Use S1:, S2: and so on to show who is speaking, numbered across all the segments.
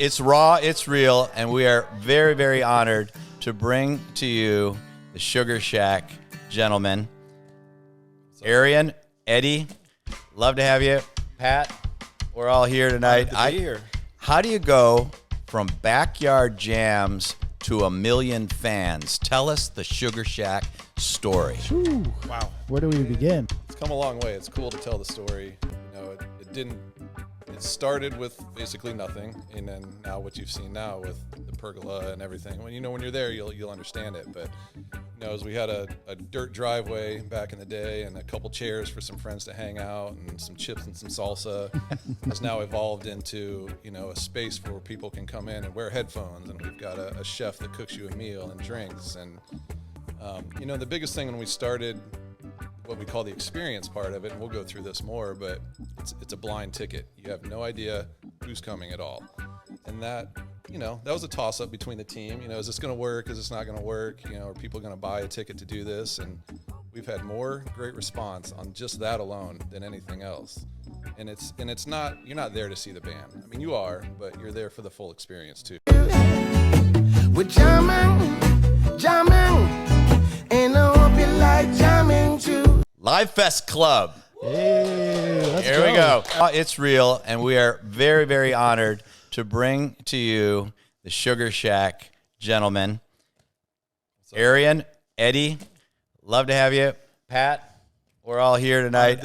S1: It's raw, it's real, and we are very, very honored to bring to you the Sugar Shack gentlemen. Arian, Eddie, love to have you. Pat, we're all here tonight. How do you go from backyard jams to 1 million fans? Tell us the Sugar Shack story.
S2: Whew.
S3: Wow.
S2: Where do we begin?
S3: It's come a long way. It's cool to tell the story. You know, it started with basically nothing, and then now what you've seen now with the pergola and everything. When you're there, you'll understand it. But as we had a dirt driveway back in the day and a couple chairs for some friends to hang out and some chips and some salsa, has now evolved into a space where people can come in and wear headphones, and we've got a chef that cooks you a meal and drinks. And the biggest thing when we started what we call the experience part of it, and we'll go through this more, but it's a blind ticket. You have no idea who's coming at all. And that was a toss-up between the team. Is this going to work? Is this not going to work? Are people going to buy a ticket to do this? And we've had more great response on just that alone than anything else. And it's not, you're not there to see the band. I mean, you are, but you're there for the full experience too.
S4: We're jamming, and I hope you like jamming too.
S1: LiveFest Club.
S2: Hey, let's
S1: Here we go. It's real, and we are very, very honored to bring to you the Sugar Shack gentlemen. Arian, Eddie, love to have you. Pat, we're all here tonight.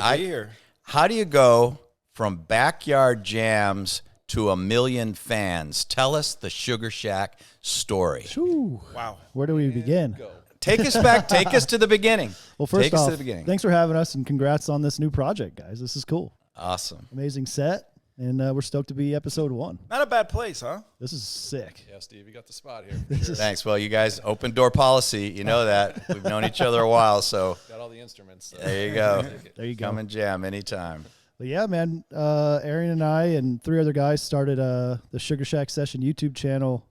S1: How do you go from backyard jams to 1 million fans? Tell us the Sugar Shack story.
S2: Whew.
S3: Wow.
S2: Where do we begin?
S3: Go.
S1: Take us back. Take us to the beginning.
S2: Well, first
S1: Take us
S2: off,
S1: to the beginning.
S2: thanks for having us, and congrats on this new project, guys. This is cool.
S1: Awesome.
S2: Amazing set, and we're stoked to be episode 1.
S5: Not a bad place, huh?
S2: This is sick.
S3: Yeah, Steve, you got the spot here. For sure.
S1: Thanks. Well, you guys, open door policy. You know that. We've known each other a while, so
S3: Got all the instruments. So.
S1: there you go.
S2: There you go.
S1: Come and jam anytime.
S2: But yeah, man, Arian and I and 3 other guys started the Sugar Shack Session YouTube channel.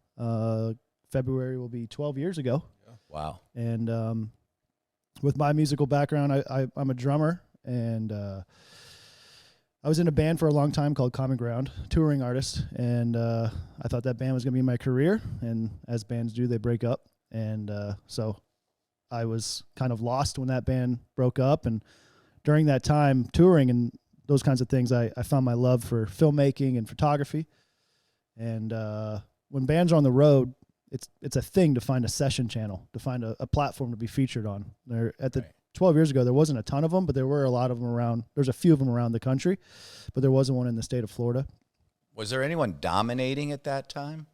S2: February will be 12 years ago.
S1: Wow.
S2: And with my musical background, I'm a drummer, and I was in a band for a long time called Common Ground, touring artist, and I thought that band was going to be my career, and as bands do, they break up, and so I was kind of lost when that band broke up, and during that time, touring and those kinds of things, I found my love for filmmaking and photography, and when bands are on the road, it's a thing to find a session channel, to find a platform to be featured on. There at the 12 years ago, there wasn't a ton of them, but there were a lot of them around. There's a few of them around the country, but there wasn't one in the state of Florida.
S1: Was there anyone dominating at that time?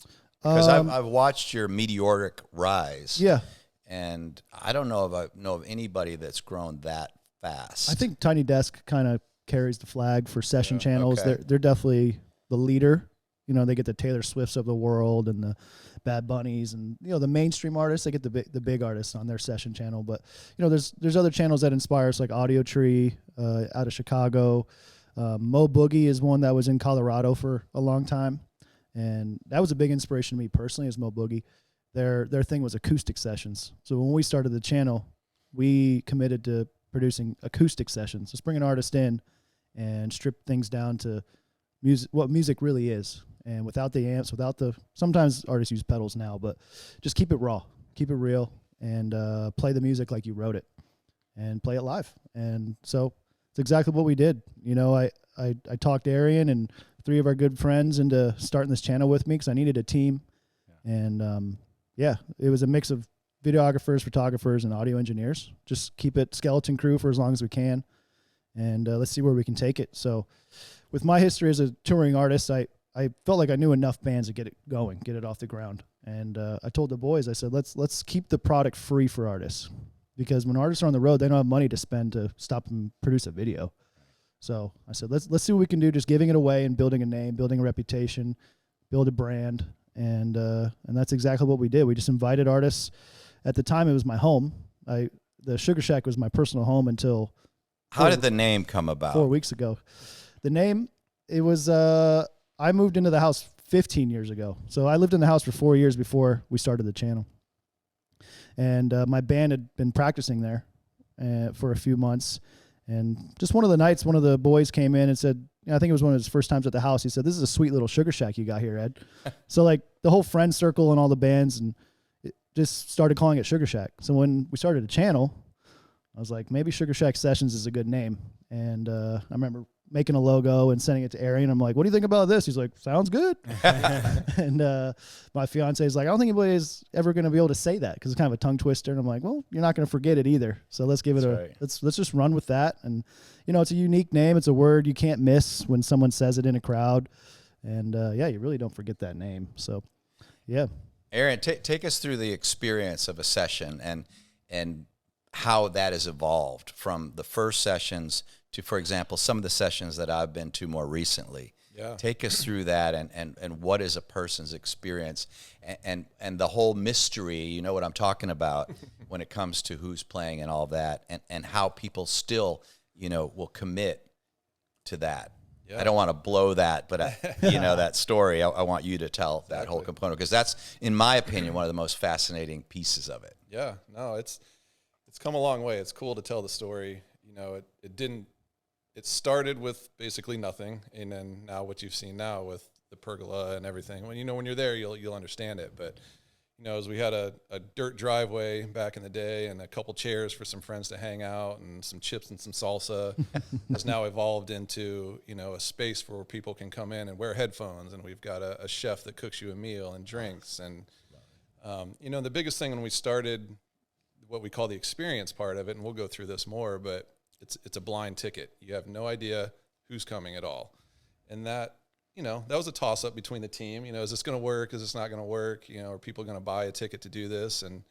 S1: Because I've watched your meteoric rise.
S2: Yeah.
S1: And I don't know if I know of anybody that's grown that fast.
S2: I think Tiny Desk kind of carries the flag for session channels.
S1: okay.
S2: They're definitely the leader. They get the Taylor Swifts of the world and the Bad Bunnies, and the mainstream artists. They get the big artists on their session channel. But there's other channels that inspire us, like Audio Tree out of Chicago. Mo Boogie is one that was in Colorado for a long time, and that was a big inspiration to me personally. Is Mo Boogie. Their thing was acoustic sessions. So when we started the channel, we committed to producing acoustic sessions. Just bring an artist in and strip things down to music, what music really is. And without the amps, sometimes artists use pedals now, but just keep it raw, keep it real, and play the music like you wrote it, and play it live. And so it's exactly what we did. I talked to Arian and 3 of our good friends into starting this channel with me because I needed a team. Yeah. And it was a mix of videographers, photographers, and audio engineers. Just keep it skeleton crew for as long as we can, and let's see where we can take it. So with my history as a touring artist, I felt like I knew enough bands to get it going, get it off the ground. And I told the boys, I said, let's keep the product free for artists, because when artists are on the road, they don't have money to spend to stop and produce a video. So I said, let's see what we can do, just giving it away and building a name, building a reputation, build a brand. And that's exactly what we did. We just invited artists. At the time, it was my home. The Sugar Shack was my personal home until
S1: How did the name come about?
S2: 4 weeks ago. The name, it was, I moved into the house 15 years ago. So I lived in the house for 4 years before we started the channel. And my band had been practicing there for a few months. And just one of the nights, one of the boys came in and said, I think it was one of his first times at the house. He said, "This is a sweet little sugar shack you got here, Ed." So like the whole friend circle and all the bands and it just started calling it Sugar Shack. So when we started a channel, I was like, maybe Sugar Shack Sessions is a good name. And I remember making a logo and sending it to Arian. I'm like, "What do you think about this?" He's like, "Sounds good." And my fiance is like, "I don't think anybody's ever going to be able to say that because it's kind of a tongue twister." And I'm like, "Well, you're not going to forget it either. So let's give it let's just run with that." And it's a unique name. It's a word you can't miss when someone says it in a crowd. And you really don't forget that name. So, yeah.
S1: Arian, take us through the experience of a session and how that has evolved from the first sessions to, for example, some of the sessions that I've been to more recently.
S3: Yeah.
S1: Take us through that and what is a person's experience and the whole mystery, you know what I'm talking about, when it comes to who's playing and all that and how people still, will commit to that. Yeah. I don't want to blow that, but that story, I want you to tell that whole component because that's, in my opinion, one of the most fascinating pieces of it.
S3: Yeah, no, it's come a long way. It's cool to tell the story. It started with basically nothing, and then now what you've seen now with the pergola and everything. When you're there, you'll understand it. But as we had a dirt driveway back in the day and a couple chairs for some friends to hang out and some chips and some salsa, has now evolved into a space for where people can come in and wear headphones, and we've got a chef that cooks you a meal and drinks. And the biggest thing when we started what we call the experience part of it, and we'll go through this more, but it's a blind ticket. You have no idea who's coming at all. And that was a toss-up between the team. Is this going to work? Is this not going to work? Are people going to buy a ticket to do this? And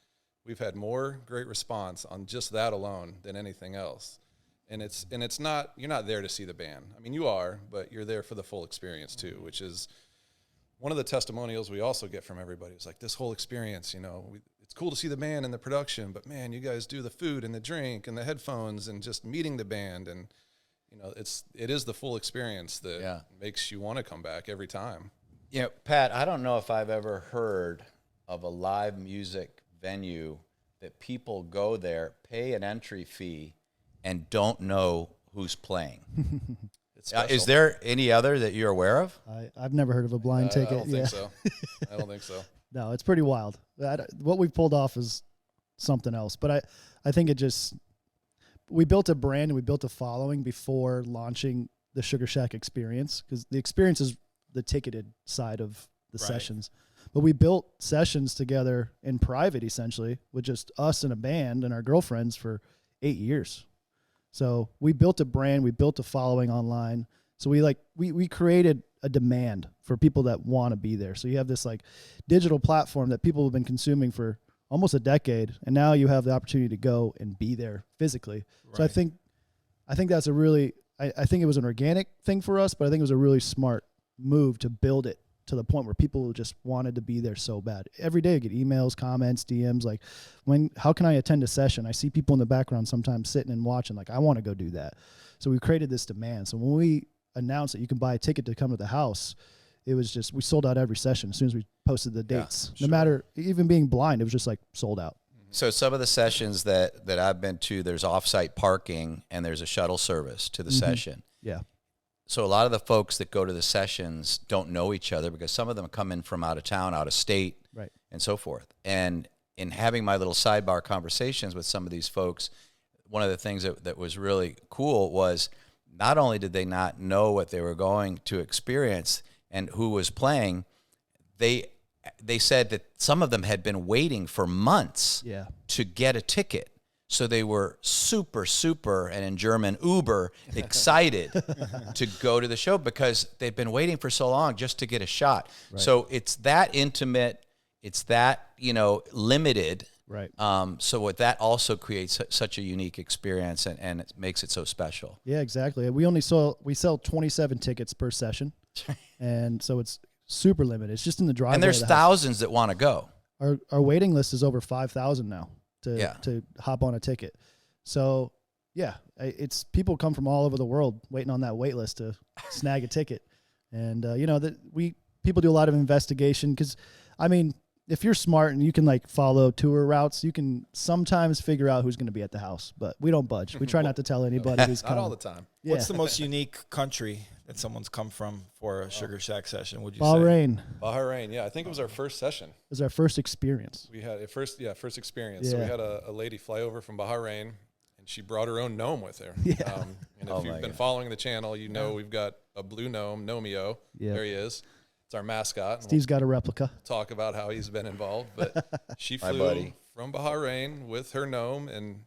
S3: we've had more great response on just that alone than anything else. And it's not, you're not there to see the band. I mean, you are, but you're there for the full experience too, which is one of the testimonials we also get from everybody. It's like, this whole experience, it's cool to see the band and the production, but man, you guys do the food and the drink and the headphones and just meeting the band. And, it is the full experience that makes you want to come back every time.
S1: Pat, I don't know if I've ever heard of a live music venue that people go there, pay an entry fee, and don't know who's playing. Is there any other that you're aware of?
S2: I've never heard of a blind ticket.
S3: I don't think so. I don't think so.
S2: No, it's pretty wild. What we've pulled off is something else. But I think we built a brand and we built a following before launching the Sugar Shack experience, because the experience is the ticketed side of the sessions. But we built sessions together in private, essentially, with just us and a band and our girlfriends for 8 years. So we built a brand, we built a following online. So we created a demand for people that want to be there. So you have this digital platform that people have been consuming for almost a decade, and now you have the opportunity to go and be there physically. Right. So I think that's a really, I think it was an organic thing for us, but I think it was a really smart move to build it to the point where people just wanted to be there so bad. Every day I get emails, comments, DMs, how can I attend a session? I see people in the background sometimes sitting and watching, I want to go do that. So we created this demand. So when we announced that you can buy a ticket to come to the house, it was just, we sold out every session as soon as we posted the dates. No matter, even being blind, it was just sold out.
S1: So some of the sessions that I've been to, there's off-site parking and there's a shuttle service to the session.
S2: Yeah.
S1: So a lot of the folks that go to the sessions don't know each other because some of them come in from out of town, out of state,
S2: right,
S1: and so forth. And in having my little sidebar conversations with some of these folks, one of the things that was really cool was not only did they not know what they were going to experience and who was playing, they said that some of them had been waiting for months to get a ticket. So they were super, super, and in German, uber, excited to go to the show because they'd been waiting for so long just to get a shot. Right. So it's that intimate, it's that, limited.
S2: Right.
S1: So what that also creates such a unique experience and it makes it so special.
S2: Yeah, exactly. We sell 27 tickets per session. And so it's super limited. It's just in the driveway.
S1: And there's thousands that want to go.
S2: Our waiting list is over 5,000 now to hop on a ticket. So yeah, it's people come from all over the world waiting on that wait list to snag a ticket. And people do a lot of investigation because if you're smart and you can like follow tour routes, you can sometimes figure out who's going to be at the house. But we don't budge. We try not to tell anybody who's
S3: Not
S2: coming.
S3: all the time.
S2: Yeah.
S5: What's the most unique country that someone's come from for a Sugar Shack session? Would you
S2: Bahrain
S3: Bahrain, yeah. I think it was our first session.
S2: was our first experience.
S3: We had first experience. So we
S2: Yeah.
S3: had a lady fly over from Bahrain, and she brought her own gnome with her.
S2: Yeah.
S3: And
S1: Oh
S3: if you've
S1: my
S3: been
S1: God.
S3: following the channel, you know we've got a blue gnome, Nomeo.
S2: Yeah.
S3: There he is. It's our mascot. And
S2: Steve's got a replica.
S3: we'll talk about how he's been involved. But she
S1: My
S3: flew
S1: buddy.
S3: from Bahrain with her gnome, and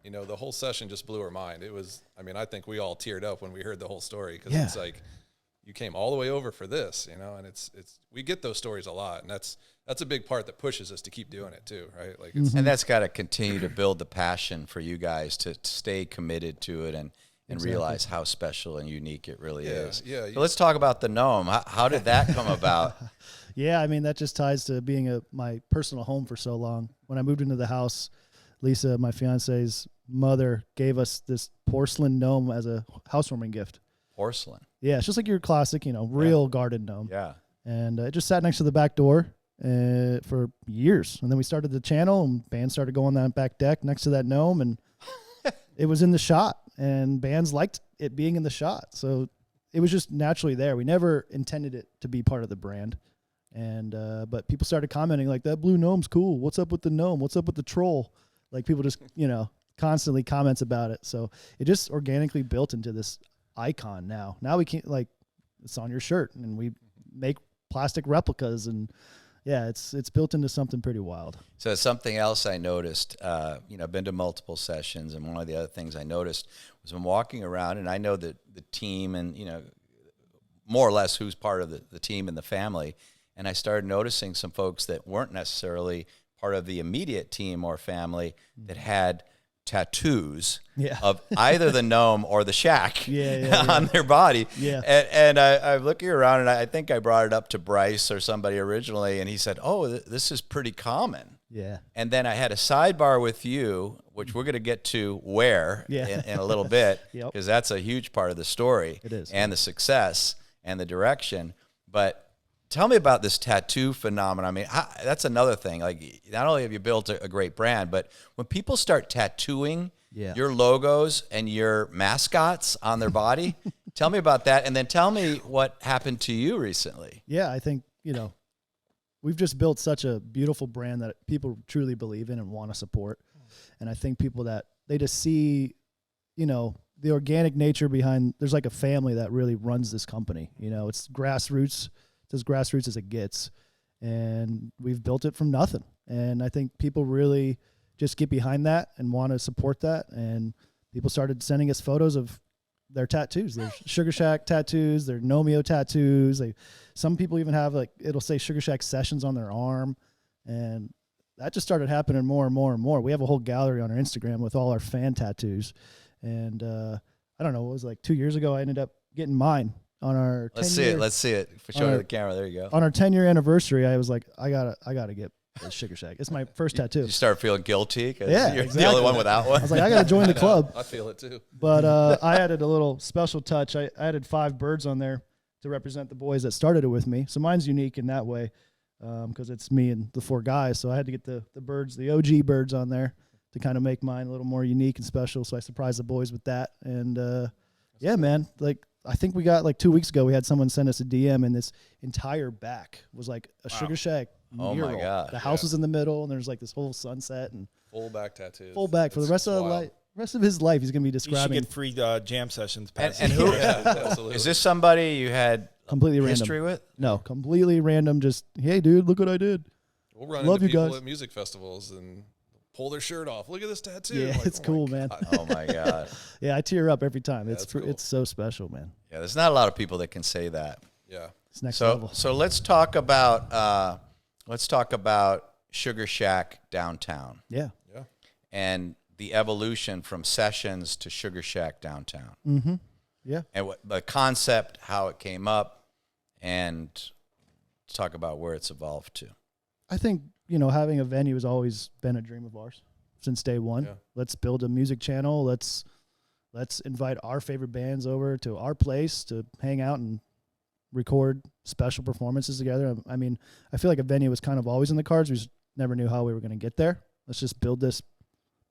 S3: you know the whole session just blew her mind. It was, I mean, I think we all teared up when we heard the whole story because
S2: Yeah.
S3: it's like you came all the way over for this, you know, and it's we get those stories a lot, and that's a big part that pushes us to keep doing it too, right? Like it's
S1: And that's got to continue to build the passion for you guys to stay committed to it and realize how special and unique it really is.
S3: yeah.
S1: So let's talk about the gnome. How did that come about?
S2: Yeah, I mean, that just ties to being my personal home for so long. When I moved into the house, Lisa, my fiance's mother, gave us this porcelain gnome as a housewarming gift.
S1: Porcelain.
S2: Yeah, it's just like your classic, real garden gnome.
S1: Yeah.
S2: And it just sat next to the back door for years. And then we started the channel, and bands started going on that back deck next to that gnome, and it was in the shot. And bands liked it being in the shot. So it was just naturally there. We never intended it to be part of the brand. And but people started commenting like, that blue gnome's cool. What's up with the gnome? What's up with the troll? Like people just, constantly comments about it. So it just organically built into this icon now. Now we can't, like, it's on your shirt, and we make plastic replicas, and yeah, it's built into something pretty wild.
S1: So something else I noticed, I've been to multiple sessions, and one of the other things I noticed was when walking around, and I know that the team and, more or less who's part of the team and the family, and I started noticing some folks that weren't necessarily part of the immediate team or family that had tattoos
S2: Yeah.
S1: of either the gnome or the shack
S2: Yeah.
S1: on their body.
S2: Yeah.
S1: And I'm looking around, and I think I brought it up to Bryce or somebody originally, and he said, oh, this is pretty common.
S2: Yeah.
S1: And then I had a sidebar with you, which we're going to get to where
S2: Yeah.
S1: in a little bit,
S2: Yep.
S1: because that's a huge part of the story.
S2: It is.
S1: And the success and the direction. But tell me about this tattoo phenomenon. I mean, that's another thing. Like, not only have you built a great brand, but when people start tattooing
S2: Yeah.
S1: your logos and your mascots on their body, tell me about that. And then tell me what happened to you recently.
S2: Yeah, I think, we've just built such a beautiful brand that people truly believe in and want to support. And I think people that they just see, the organic nature behind, there's like a family that really runs this company. It's grassroots. It's as grassroots as it gets. And we've built it from nothing. And I think people really just get behind that and want to support that. And people started sending us photos of their tattoos. There's Sugar Shack tattoos, their Nomeo tattoos. Some people even have, like, it'll say Sugar Shack Sessions on their arm. And that just started happening more and more and more. We have a whole gallery on our Instagram with all our fan tattoos. And I don't know, it was like 2 years ago, I ended up getting mine on our
S1: Let's
S2: 10
S1: see
S2: year,
S1: it. Let's see it. Show it to the camera. There you go.
S2: on our 10-year anniversary. I was like, I gotta get the Sugar Shack. It's my first tattoo.
S1: You start feeling guilty because
S2: Yeah,
S1: you're the
S2: exactly.
S1: only one without one.
S2: I was like, I gotta join the club.
S3: I feel it too.
S2: But I added a little special touch. I added 5 birds on there to represent the boys that started it with me. So mine's unique in that way because it's me and the 4 guys. So I had to get the birds, the OG birds on there to kind of make mine a little more unique and special. So I surprised the boys with that. And yeah, man, like I think we got like 2 weeks ago, we had someone send us a DM, and this entire back was like a Sugar Shack
S1: Oh, my
S2: mural.
S1: God.
S2: The house was in the middle, and there's like this whole sunset and
S3: Full back tattoos.
S2: full back for the
S3: It's
S2: rest of the
S3: wild.
S2: rest of his life. He's gonna be
S5: You should
S2: describing
S5: get free jam sessions.
S1: And who
S3: Yeah, absolutely.
S1: is this? Somebody you had
S2: completely
S1: history
S2: random.
S1: with?
S2: No, completely random. Just, hey, dude, look what I did.
S3: We'll run
S2: Love
S3: into
S2: you
S3: people
S2: guys.
S3: at music festivals and pull their shirt off. Look at this tattoo.
S2: Yeah,
S3: I'm like,
S2: it's
S3: oh my
S2: cool, man.
S3: God.
S1: Oh my God.
S2: Yeah, I tear up every time. It's
S3: that's cool.
S2: it's so special, man.
S1: Yeah, there's not a lot of people that can say that.
S3: Yeah.
S2: It's next
S1: So
S2: level.
S1: so let's talk about Sugar Shack downtown
S2: Yeah.
S3: Yeah.
S1: and the evolution from sessions to Sugar Shack downtown.
S2: Mm-hmm. Yeah.
S1: And what the concept, how it came up, and talk about where it's evolved to.
S2: I think, having a venue has always been a dream of ours since day one.
S3: Yeah.
S2: Let's build a music channel. Let's invite our favorite bands over to our place to hang out and record special performances together. I mean, I feel like a venue was kind of always in the cards. We just never knew how we were going to get there. Let's just build this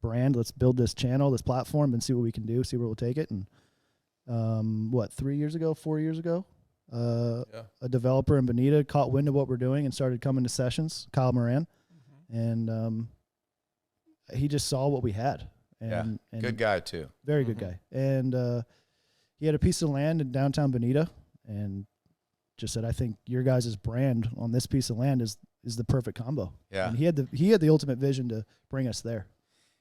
S2: brand. Let's build this channel, this platform, and see what we can do, see where we'll take it. And 4 years ago, a developer in Bonita caught wind of what we're doing and started coming to sessions, Kyle Moran. And he just saw what we had. And
S1: good guy too.
S2: Very good guy. And he had a piece of land in downtown Bonita and just said, I think your guys' brand on this piece of land is the perfect combo.
S1: Yeah.
S2: And he had the ultimate vision to bring us there.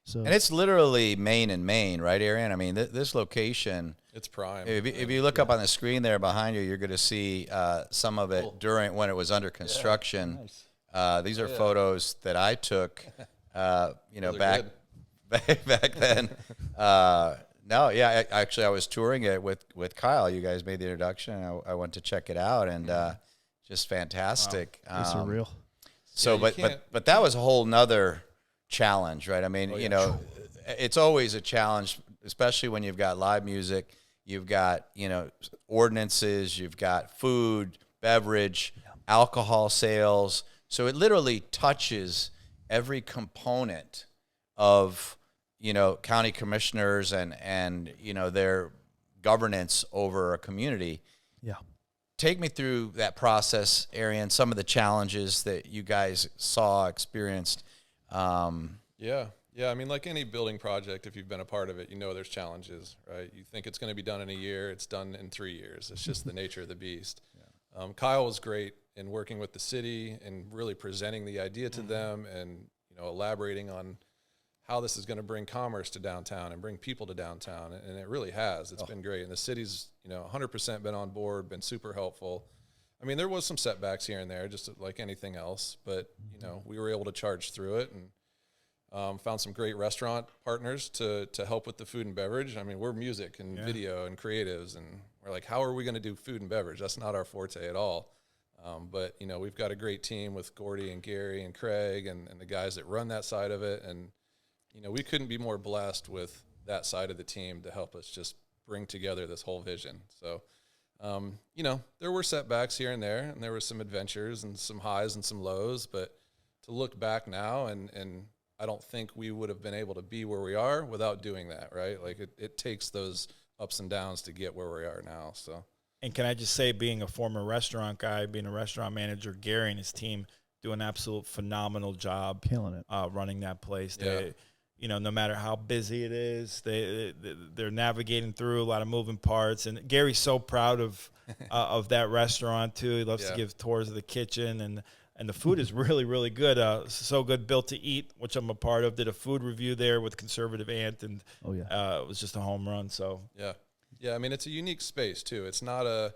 S2: So,
S1: and it's literally Main and Main, right, Arian? I mean, this location,
S3: it's prime.
S1: If you look up on the screen there behind you, you're going to see some of it during when it was under construction.
S2: nice.
S1: These are photos that I took, back then. Actually, I was touring it with Kyle. You guys made the introduction. I went to check it out, and just fantastic.
S2: Wow. It's surreal.
S1: So, but that was a whole nother challenge, right? I mean, it's always a challenge, especially when you've got live music, you've got, ordinances, you've got food, beverage, alcohol sales. So it literally touches every component of, county commissioners and their governance over a community.
S2: Yeah.
S1: Take me through that process, Arian, some of the challenges that you guys experienced.
S3: I mean, like any building project, if you've been a part of it, there's challenges, right? You think it's going to be done in a year, it's done in 3 years. It's just the nature of the beast. Kyle was great in working with the city and really presenting the idea to them and, elaborating on how this is going to bring commerce to downtown and bring people to downtown. And it really has. It's been great. And the city's, 100% been on board, been super helpful. I mean, there was some setbacks here and there, just like anything else, but, we were able to charge through it and found some great restaurant partners to help with the food and beverage. I mean, we're music and video and creatives, and we're like, how are we going to do food and beverage? That's not our forte at all. But, we've got a great team with Gordy and Gary and Craig and the guys that run that side of it. And, we couldn't be more blessed with that side of the team to help us just bring together this whole vision. So, there were setbacks here and there were some adventures and some highs and some lows, but to look back now and I don't think we would have been able to be where we are without doing that, right? Like it takes those ups and downs to get where we are now. So,
S5: and can I just say, being a former restaurant guy, being a restaurant manager, Gary and his team do an absolute phenomenal job,
S2: killing it,
S5: running that place.
S3: Yeah.
S5: They, no matter how busy it is, they're navigating through a lot of moving parts. And Gary's so proud of that restaurant too. He loves to give tours of the kitchen, and the food is really, really good. So good. Built to Eat, which I'm a part of, did a food review there with Conservative Ant, and it was just a home run. So
S3: yeah. I mean, it's a unique space too. It's not a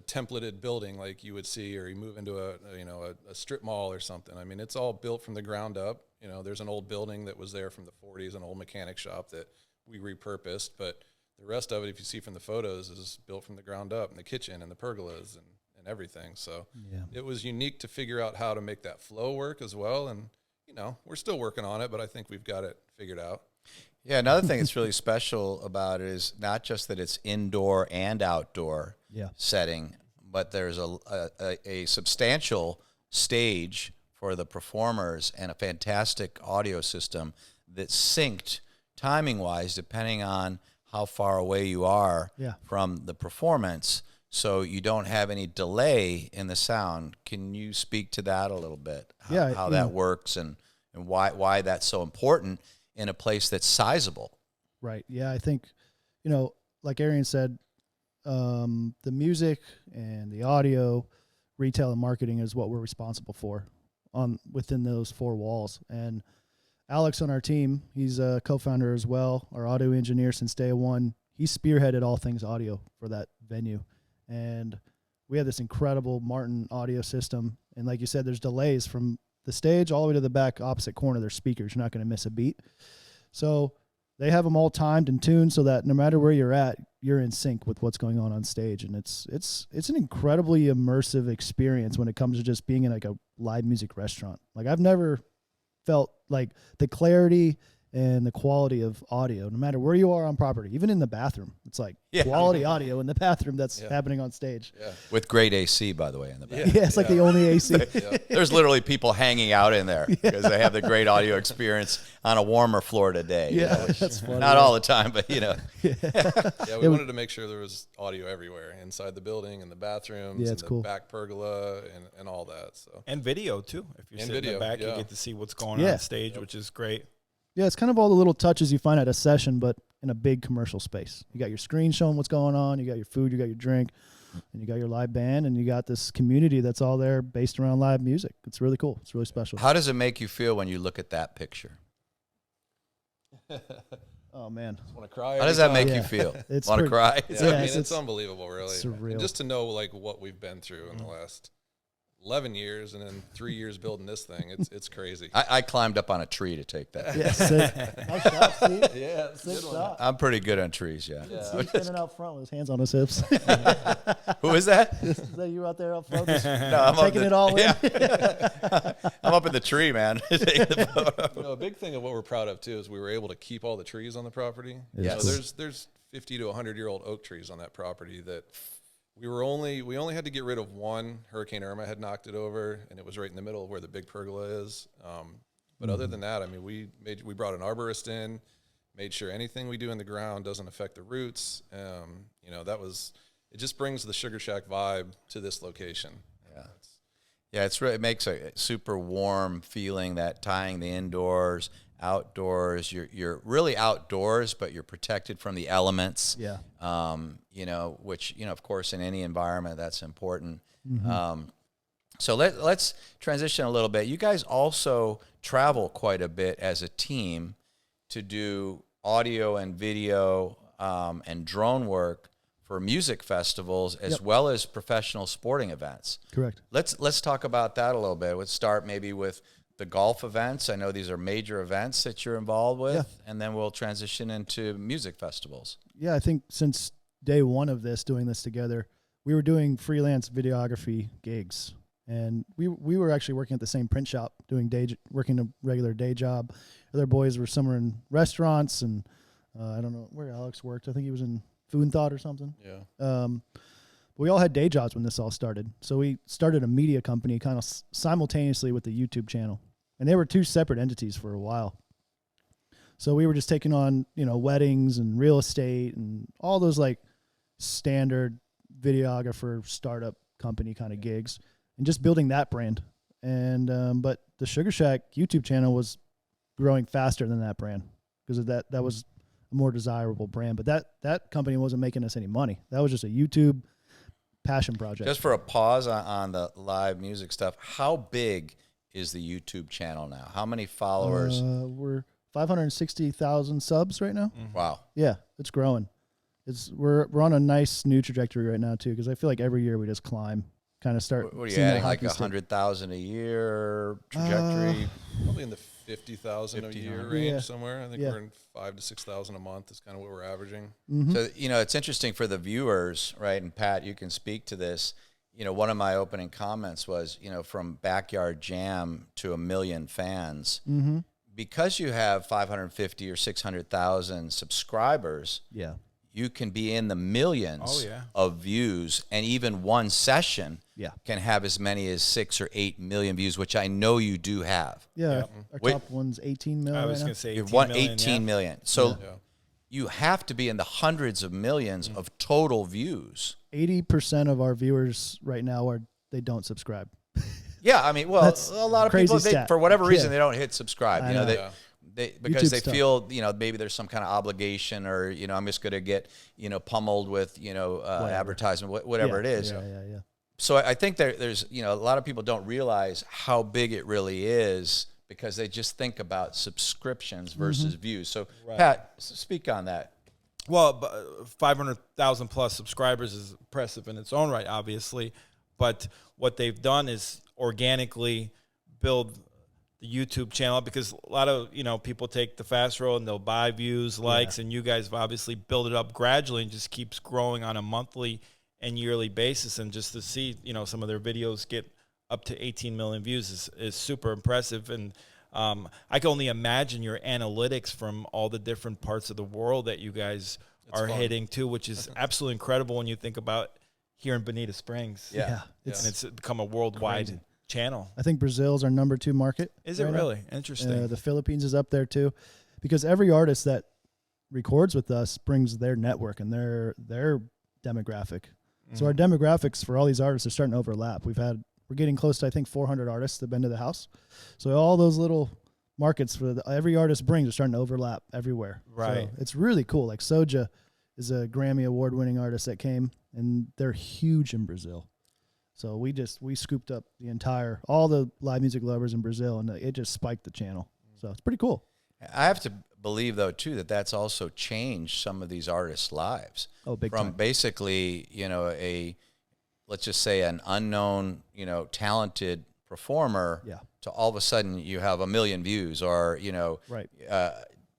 S3: templated building like you would see, or you move into a strip mall or something. I mean, it's all built from the ground up. There's an old building that was there from the 40s, an old mechanic shop that we repurposed, but the rest of it, if you see from the photos, is built from the ground up, and the kitchen and the pergolas and everything. So it was unique to figure out how to make that flow work as well. And, we're still working on it, but I think we've got it figured out.
S1: Yeah, another thing that's really special about it is not just that it's indoor and outdoor setting, but there's a substantial stage for the performers and a fantastic audio system that's synced timing-wise depending on how far away you are from the performance, so you don't have any delay in the sound. Can you speak to that a little bit? How that works and why that's so important in a place that's sizable?
S2: Right. Yeah, I think, like Arian said, the music and the audio, retail and marketing is what we're responsible for within those four walls. And Alex on our team, he's a co-founder as well, our audio engineer since day one. He spearheaded all things audio for that venue. And we have this incredible Martin audio system. And like you said, there's delays from the stage all the way to the back opposite corner. There's speakers. You're not going to miss a beat. So they have them all timed and tuned so that no matter where you're at, you're in sync with what's going on stage. And it's an incredibly immersive experience when it comes to just being in like a live music restaurant. Like I've never felt like the clarity and the quality of audio, no matter where you are on property, even in the bathroom. It's like
S1: Yeah.
S2: quality audio in the bathroom that's happening on stage.
S3: Yeah.
S1: With great AC, by the way, in the back.
S2: Yeah, it's like the only AC.
S1: There's literally people hanging out in there because they have the great audio experience on a warmer Florida day. you
S2: Yeah,
S1: know, which-
S2: that's funny.
S1: Not all the time, but you know.
S3: Yeah, we wanted to make sure there was audio everywhere, inside the building, in the bathrooms,
S2: Yeah,
S3: in
S2: it's
S3: the
S2: cool.
S3: back pergola, and all that. So
S5: And video too. If you're
S3: And
S5: sitting in
S3: video,
S5: the back, you
S3: yeah.
S5: get to see what's going
S2: Yeah.
S5: on stage, which is great.
S2: Yeah, it's kind of all the little touches you find at a session, but in a big commercial space. You got your screen showing what's going on, you got your food, you got your drink, and you got your live band, and you got this community that's all there based around live music. It's really cool. It's really special.
S1: How does it make you feel when you look at that picture?
S2: Oh, man.
S3: want to cry.
S1: How does
S3: every
S1: that
S3: time.
S1: make you
S2: Yeah.
S1: feel?
S2: It's
S1: Want to
S2: pretty-
S1: cry?
S3: Yeah,
S2: Yeah,
S3: I mean,
S2: it's
S3: it's unbelievable, really.
S2: surreal.
S3: And just to know like what we've been through in the last 11 years, and then 3 years building this thing, it's crazy.
S1: I climbed up on a tree to take that.
S2: Yeah, sick. Nice shot, Steve.
S3: Yeah, it's a
S2: Sick
S3: good one.
S2: shot.
S1: I'm pretty good on trees, yeah.
S2: Steve standing out front with his hands on his hips.
S1: Who is that?
S2: Is that you out there up front? Just
S1: No, I'm
S2: taking it all in?
S1: Yeah. I'm up in the tree, man. Taking the photo.
S3: You know, a big thing of what we're proud of too is we were able to keep all the trees on the property.
S1: Yes.
S3: You know, there's 50 to 100-year-old oak trees on that property that we only had to get rid of one. Hurricane Irma had knocked it over, and it was right in the middle of where the big pergola is. But other than that, I mean, we brought an arborist in, made sure anything we do in the ground doesn't affect the roots. You know, it just brings the Sugar Shack vibe to this location.
S1: Yeah, it makes a super warm feeling, that tying the indoors, outdoors. You're really outdoors, but you're protected from the elements.
S2: Yeah.
S1: You know, which, you know, of course, in any environment, that's important.
S2: Mm-hmm.
S1: So let's transition a little bit. You guys also travel quite a bit as a team to do audio and video and drone work for music festivals as well as professional sporting events.
S2: Correct.
S1: Let's talk about that a little bit. Let's start maybe with the golf events. I know these are major events that you're involved with, and then we'll transition into music festivals.
S2: Yeah, I think since day one of doing this together, we were doing freelance videography gigs. And we were actually working at the same print shop, working a regular day job. Other boys were somewhere in restaurants, and I don't know where Alex worked. I think he was in Food and Thought or something.
S3: Yeah.
S2: We all had day jobs when this all started. So we started a media company kind of simultaneously with the YouTube channel. And they were two separate entities for a while. So we were just taking on, you know, weddings and real estate and all those like standard videographer startup company kind of gigs and just building that brand. And but the Sugar Shack YouTube channel was growing faster than that brand because of that was a more desirable brand. But that company wasn't making us any money. That was just a YouTube passion project.
S1: Just for a pause on the live music stuff, how big is the YouTube channel now? How many followers?
S2: We're 560,000 subs right now.
S1: Wow.
S2: Yeah, it's growing. We're on a nice new trajectory right now too, because I feel like every year we just climb, kind of start.
S1: What are you
S2: seeing that
S1: adding, like
S2: hockey stick.
S1: 100,000 a year trajectory?
S3: Probably in the 50,000 a year
S1: 50,000.
S3: range
S2: Yeah.
S3: somewhere. I think
S2: Yeah.
S3: we're in 5,000 to 6,000 a month is kind of what we're averaging.
S1: So, you know, it's interesting for the viewers, right? And Pat, you can speak to this. You know, one of my opening comments was, you know, from Backyard Jam to 1 million fans. Because you have 550 or 600,000 subscribers,
S2: Yeah.
S1: you can be in the millions of views, and even one session
S2: Yeah.
S1: can have as many as 6 or 8 million views, which I know you do have.
S2: Yeah. Our
S1: Wait.
S2: top one's 18 million.
S5: I was
S2: right
S5: going
S2: now.
S5: to say
S1: You've
S5: 18
S1: won
S5: million,
S1: 18 million. So
S3: Yeah.
S1: you have to be in the hundreds of millions of total views.
S2: 80% of our viewers right now they don't subscribe.
S1: Yeah, I mean, well,
S2: That's
S1: a lot of
S2: crazy
S1: people,
S2: stat.
S1: for whatever reason,
S2: Yeah.
S1: they don't hit subscribe.
S2: I
S1: You know,
S2: know.
S3: Yeah.
S1: because
S2: YouTube's
S1: they
S2: tough.
S1: feel, you know, maybe there's some kind of obligation, or, you know, I'm just going to get, you know, pummeled with, you know, advertisement, whatever it is.
S2: Yeah.
S1: So I think there's, you know, a lot of people don't realize how big it really is because they just think about subscriptions versus views. So, Pat, speak on that.
S5: Well, 500,000 plus subscribers is impressive in its own right, obviously. But what they've done is organically build the YouTube channel, because a lot of, you know, people take the fast road and they'll buy views, likes, and you guys have obviously built it up gradually and just keeps growing on a monthly and yearly basis. And just to see, you know, some of their videos get up to 18 million views is super impressive. And I can only imagine your analytics from all the different parts of the world that you guys are hitting too, which is absolutely incredible when you think about here in Bonita Springs.
S2: Yeah.
S5: And it's become a worldwide channel.
S2: I think Brazil's our number 2 market.
S5: Is it really? Interesting.
S2: The Philippines is up there too, because every artist that records with us brings their network and their demographic. So our demographics for all these artists are starting to overlap. We're getting close to, I think, 400 artists that have been to the house. So all those little markets for every artist brings are starting to overlap everywhere.
S5: Right.
S2: So it's really cool. Like Soja is a Grammy award-winning artist that came, and they're huge in Brazil. So we scooped up all the live music lovers in Brazil, and it just spiked the channel. So it's pretty cool.
S1: I have to believe, though, too, that that's also changed some of these artists' lives.
S2: Oh, big
S1: From
S2: time.
S1: basically, let's just say an unknown, talented performer to all of a sudden you have 1 million views or,
S2: Right.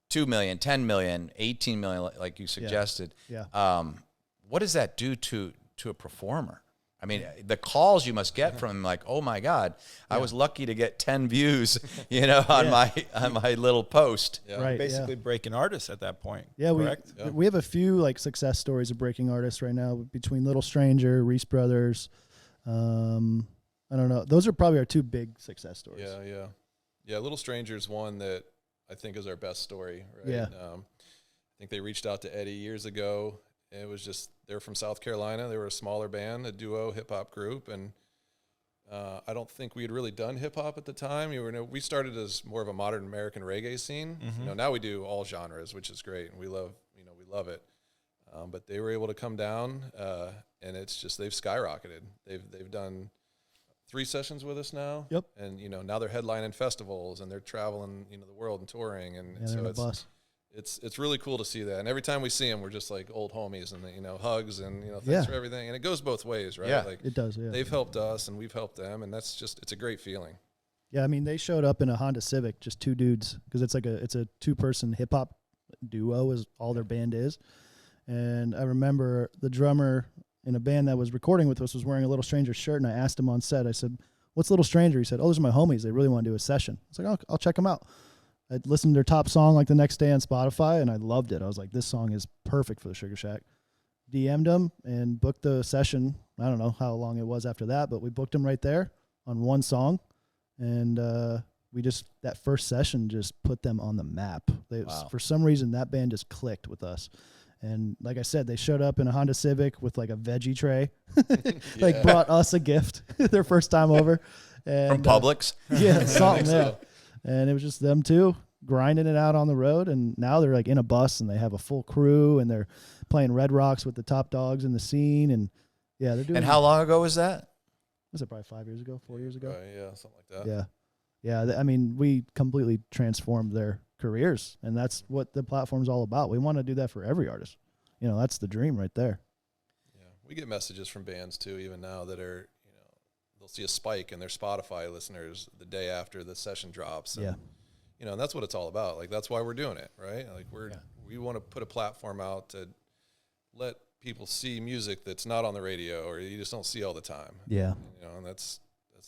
S1: 2 million, 10 million, 18 million, like you suggested.
S2: Yeah.
S1: What does that do to a performer? I mean, the calls you must get from him, like, oh my God, I was lucky to get 10 views, on my little post.
S3: Yeah.
S2: Right.
S5: Basically breaking artists at that point.
S2: Yeah,
S5: correct?
S2: we have a few like success stories of breaking artists right now between Little Stranger, Reese Brothers. I don't know. Those are probably our 2 big success stories.
S3: Yeah. Little Stranger's one that I think is our best story. Right?
S2: Yeah.
S3: I think they reached out to Eddie years ago. And it was just, they're from South Carolina. They were a smaller band, a duo hip hop group. And I don't think we had really done hip hop at the time. We started as more of a modern American reggae scene. Now we do all genres, which is great. And we love it. But they were able to come down, and it's just, they've skyrocketed. They've done 3 sessions with us now.
S2: Yep.
S3: And, now they're headlining festivals and they're traveling, the world and touring. And
S2: Yeah,
S3: so
S2: they're a bus.
S3: it's really cool to see that. And every time we see them, we're just like old homies and, hugs and, thanks for everything. And it goes both ways, right?
S1: Yeah.
S3: Like
S2: It does, yeah.
S3: they've helped us and we've helped them. And that's just, it's a great feeling.
S2: Yeah, I mean, they showed up in a Honda Civic, just 2 dudes, because it's a 2-person hip hop duo is all their band is. And I remember the drummer in a band that was recording with us was wearing a Little Stranger shirt, and I asked him on set, I said, "What's Little Stranger?" He said, "Oh, those are my homies. They really want to do a session." I was like, I'll check them out. I listened to their top song like the next day on Spotify, and I loved it. I was like, this song is perfect for the Sugar Shack. DM'd them and booked the session. I don't know how long it was after that, but we booked them right there on one song. And that first session just put them on the map. For some reason, that band just clicked with us. And like I said, they showed up in a Honda Civic with like a veggie tray, brought us a gift their first time over. And,
S1: From Publix?
S2: Yeah, something, yeah. And it was just them 2 grinding it out on the road. And now they're like in a bus and they have a full crew and they're playing Red Rocks with the top dogs in the scene. And yeah, they're doing.
S1: And how long ago was that?
S2: Was it probably 5 years ago, 4 years ago?
S3: Yeah, something like that.
S2: Yeah. Yeah. I mean, we completely transformed their careers, and that's what the platform's all about. We want to do that for every artist. That's the dream right there.
S3: Yeah. We get messages from bands too, even now that are, they'll see a spike in their Spotify listeners the day after the session drops. And, and that's what it's all about. Like, that's why we're doing it, right? Like we want to put a platform out to let people see music that's not on the radio or you just don't see all the time.
S2: Yeah.
S3: And that's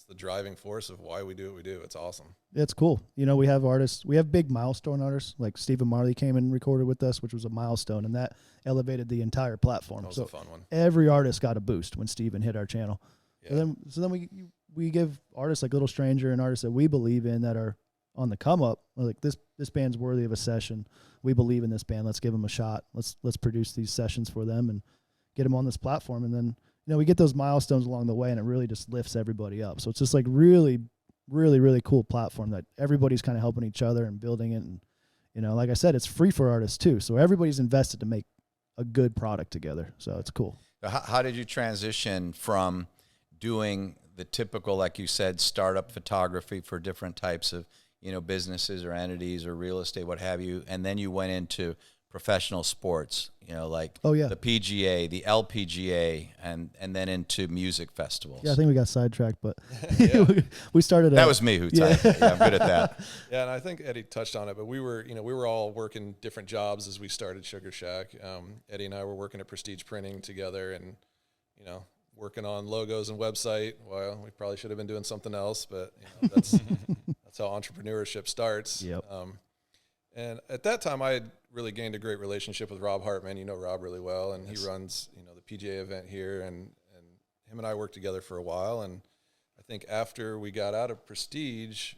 S3: the driving force of why we do what we do. It's awesome.
S2: It's cool. We have artists, we have big milestone artists, like Stephen Marley came and recorded with us, which was a milestone, and that elevated the entire platform.
S3: That was a fun one.
S2: Every artist got a boost when Stephen hit our channel.
S3: Yeah.
S2: So then we give artists like Little Stranger and artists that we believe in that are on the come up, like this band's worthy of a session. We believe in this band. Let's give them a shot. Let's produce these sessions for them and get them on this platform. And then, we get those milestones along the way, and it really just lifts everybody up. So it's just like really, really, really cool platform that everybody's kind of helping each other and building it. And, like I said, it's free for artists too. So everybody's invested to make a good product together. So it's cool.
S1: How did you transition from doing the typical, like you said, startup photography for different types of, businesses or entities or real estate, what have you, and then you went into professional sports, like the PGA, the LPGA, and then into music festivals?
S2: Yeah, I think we got sidetracked, but we started.
S1: That was me who tied it. Yeah, I'm good at that.
S3: Yeah, and I think Eddie touched on it, but we were all working different jobs as we started Sugar Shack. Eddie and I were working at Prestige Printing together, and working on logos and website. Well, we probably should have been doing something else, but that's That's how entrepreneurship starts.
S2: Yep.
S3: And at that time, I had really gained a great relationship with Rob Hartman. You know Rob really well, and he runs, the PGA event here, and him and I worked together for a while. And I think after we got out of Prestige,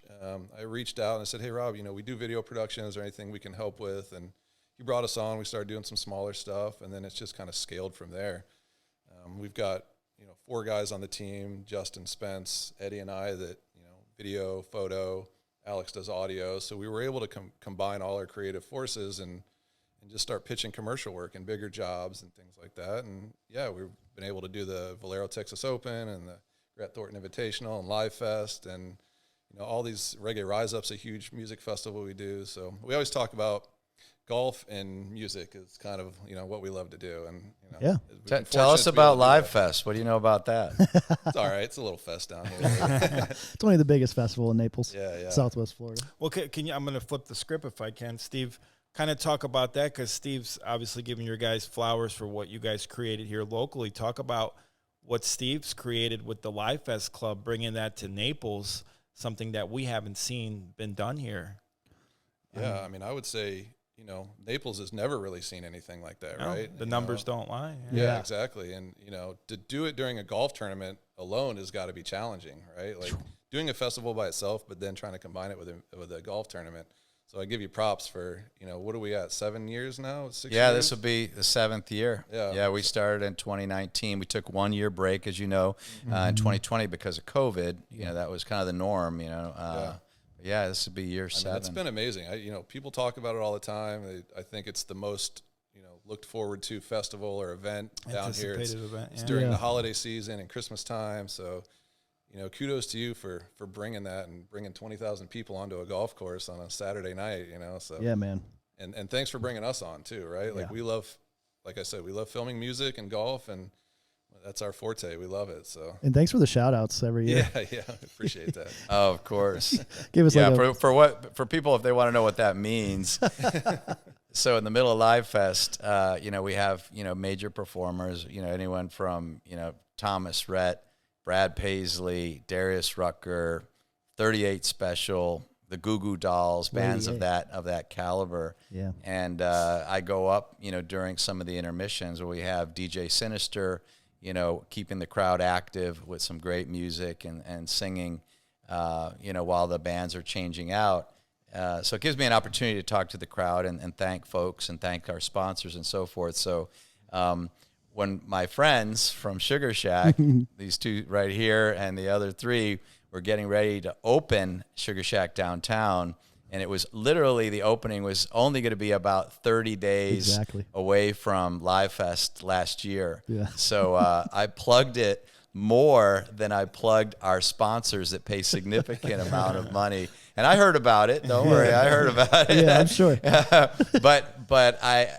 S3: I reached out and I said, hey, Rob, we do video production. Is there anything we can help with? And he brought us on. We started doing some smaller stuff, and then it's just kind of scaled from there. We've got, 4 guys on the team, Justin, Spence, Eddie, and I that, video, photo, Alex does audio. So we were able to combine all our creative forces and just start pitching commercial work and bigger jobs and things like that. And yeah, we've been able to do the Valero Texas Open and the Grant Thornton Invitational and LiveFest and, all these Reggae Rise Up's a huge music festival we do. So we always talk about golf and music is kind of, what we love to do. And,
S2: Yeah.
S1: Tell us about LiveFest. What do you know about that?
S3: It's all right. It's a little fest down here.
S2: It's only the biggest festival in Naples,
S3: Yeah.
S2: Southwest Florida.
S5: Well, can you? I'm going to flip the script if I can, Steve. Kind of talk about that because Steve's obviously giving your guys flowers for what you guys created here locally. Talk about what Steve's created with the LiveFest Club, bringing that to Naples, something that we haven't seen been done here.
S3: Yeah, I would say, Naples has never really seen anything like that, right?
S5: The numbers don't lie.
S3: Yeah, exactly. And, to do it during a golf tournament alone has got to be challenging, right? Like doing a festival by itself, but then trying to combine it with a golf tournament. So I give you props for, what are we at, 7 years now? 6
S1: Yeah,
S3: years?
S1: this will be the 7th year.
S3: Yeah.
S1: We started in 2019. We took 1 year break, as you know, in 2020 because of COVID. That was kind of the norm, Yeah, this would be year 7.
S3: It's been amazing. People talk about it all the time. I think it's the most, looked forward to festival or event down here. It's during the holiday season and Christmas time. So, kudos to you for bringing that and bringing 20,000 people onto a golf course on a Saturday night, So
S2: Yeah, man.
S3: And thanks for bringing us on too, right? Like we love, like I said, we love filming music and golf, and that's our forte. We love it. So.
S2: And thanks for the shout outs every year.
S3: Yeah, appreciate that.
S1: Oh, of course.
S2: Give us
S1: for people if they want to know what that means. So in the middle of LiveFest, we have major performers. Anyone from Thomas Rhett, Brad Paisley, Darius Rucker, 38 Special, the Goo Goo Dolls, bands of that caliber.
S2: Yeah.
S1: And I go up, during some of the intermissions where we have DJ Sinister, keeping the crowd active with some great music and singing, while the bands are changing out. So it gives me an opportunity to talk to the crowd and thank folks and thank our sponsors and so forth. So when my friends from Sugar Shack, these 2 right here and the other 3, were getting ready to open Sugar Shack downtown, and it was literally the opening was only going to be about 30 days away from LiveFest last year.
S2: Yeah.
S1: So I plugged it more than I plugged our sponsors that pay significant amount of money. And I heard about it. Don't worry, I heard about it.
S2: Yeah, I'm sure.
S1: but I,